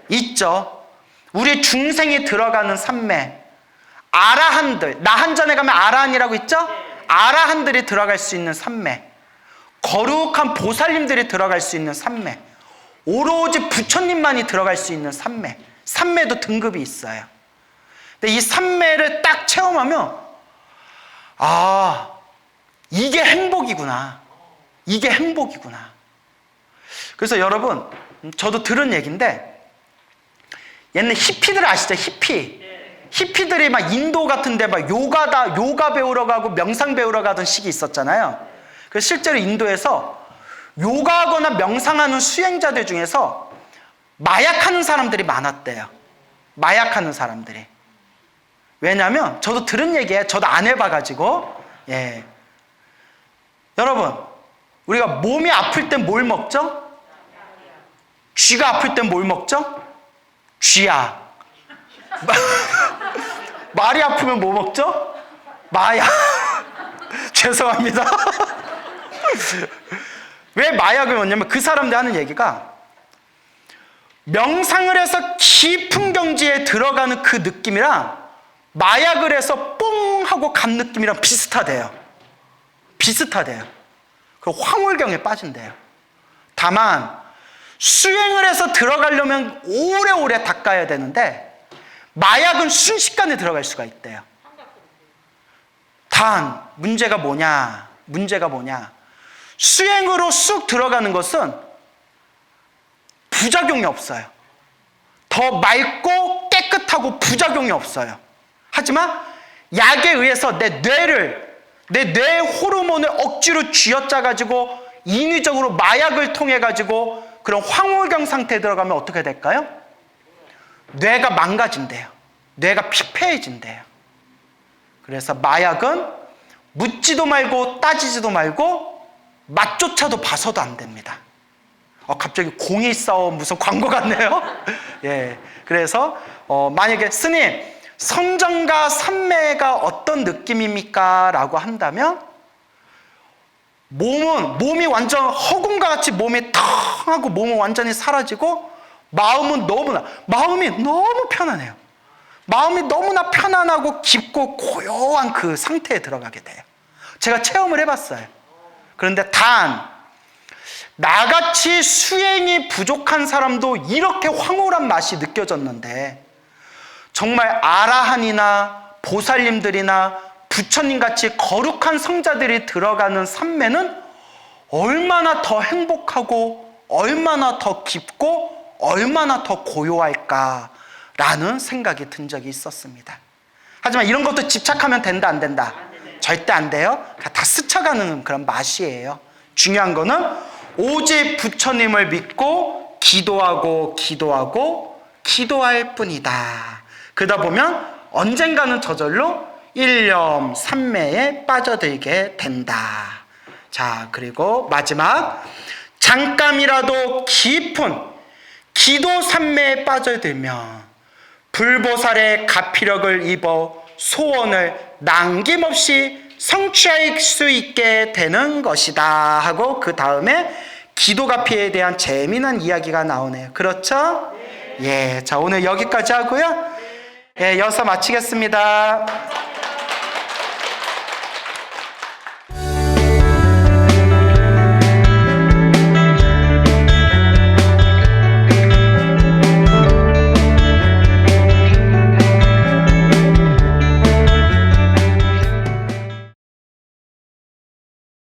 있죠. 우리 중생이 들어가는 삼매, 아라한들, 나한전에 가면 아라한이라고 있죠? 아라한들이 들어갈 수 있는 삼매, 거룩한 보살님들이 들어갈 수 있는 삼매, 오로지 부처님만이 들어갈 수 있는 삼매, 삼매도 등급이 있어요. 근데 이 삼매를 딱 체험하면 아, 이게 행복이구나. 이게 행복이구나. 그래서 여러분, 저도 들은 얘기인데, 옛날 히피들 아시죠? 히피들이 막 인도 같은데 막 요가 배우러 가고 명상 배우러 가던 시기 있었잖아요. 그래서 실제로 인도에서 요가하거나 명상하는 수행자들 중에서 마약하는 사람들이 많았대요. 마약하는 사람들이. 왜냐하면 저도 들은 얘기예요. 저도 안 해봐가지고. 예. 여러분, 우리가 몸이 아플 땐 뭘 먹죠? 쥐가 아플 땐 뭘 먹죠? 쥐약. 말이 아프면 뭐 먹죠? 마약. 죄송합니다. 왜 마약을 먹냐면 그 사람들 하는 얘기가 명상을 해서 깊은 경지에 들어가는 그 느낌이랑 마약을 해서 뽕 하고 간 느낌이랑 비슷하대요. 그 황홀경에 빠진대요. 다만 수행을 해서 들어가려면 오래오래 닦아야 되는데 마약은 순식간에 들어갈 수가 있대요. 단 문제가 뭐냐? 수행으로 쑥 들어가는 것은 부작용이 없어요. 더 맑고 깨끗하고 부작용이 없어요. 하지만 약에 의해서 내 뇌의 호르몬을 억지로 쥐어짜가지고 인위적으로 마약을 통해가지고 그런 황홀경 상태에 들어가면 어떻게 될까요? 뇌가 망가진대요. 뇌가 피폐해진대요. 그래서 마약은 묻지도 말고 따지지도 말고 맛조차도 봐서도 안 됩니다. 갑자기 014 무슨 광고 같네요. 예. 그래서 만약에 스님 선정과 삼매가 어떤 느낌입니까? 라고 한다면 몸이 완전 허공과 같이 몸이 텅 하고 몸은 완전히 사라지고 마음이 너무 편안해요. 마음이 너무나 편안하고 깊고 고요한 그 상태에 들어가게 돼요. 제가 체험을 해봤어요. 그런데 단 나같이 수행이 부족한 사람도 이렇게 황홀한 맛이 느껴졌는데 정말 아라한이나 보살님들이나 부처님같이 거룩한 성자들이 들어가는 삼매는 얼마나 더 행복하고 얼마나 더 깊고 얼마나 더 고요할까라는 생각이 든 적이 있었습니다. 하지만 이런 것도 집착하면 된다 안 된다? 절대 안 돼요. 다 스쳐가는 그런 맛이에요. 중요한 거는 오직 부처님을 믿고 기도할 뿐이다. 그러다 보면 언젠가는 저절로 일념 삼매에 빠져들게 된다. 자, 그리고 마지막 잠깐이라도 깊은 기도 삼매에 빠져들면 불보살의 가피력을 입어 소원을 남김없이 성취할 수 있게 되는 것이다 하고 그 다음에 기도가피에 대한 재미난 이야기가 나오네요. 그렇죠? 예, 자 오늘 여기까지 하고요. 예, 여기서 마치겠습니다.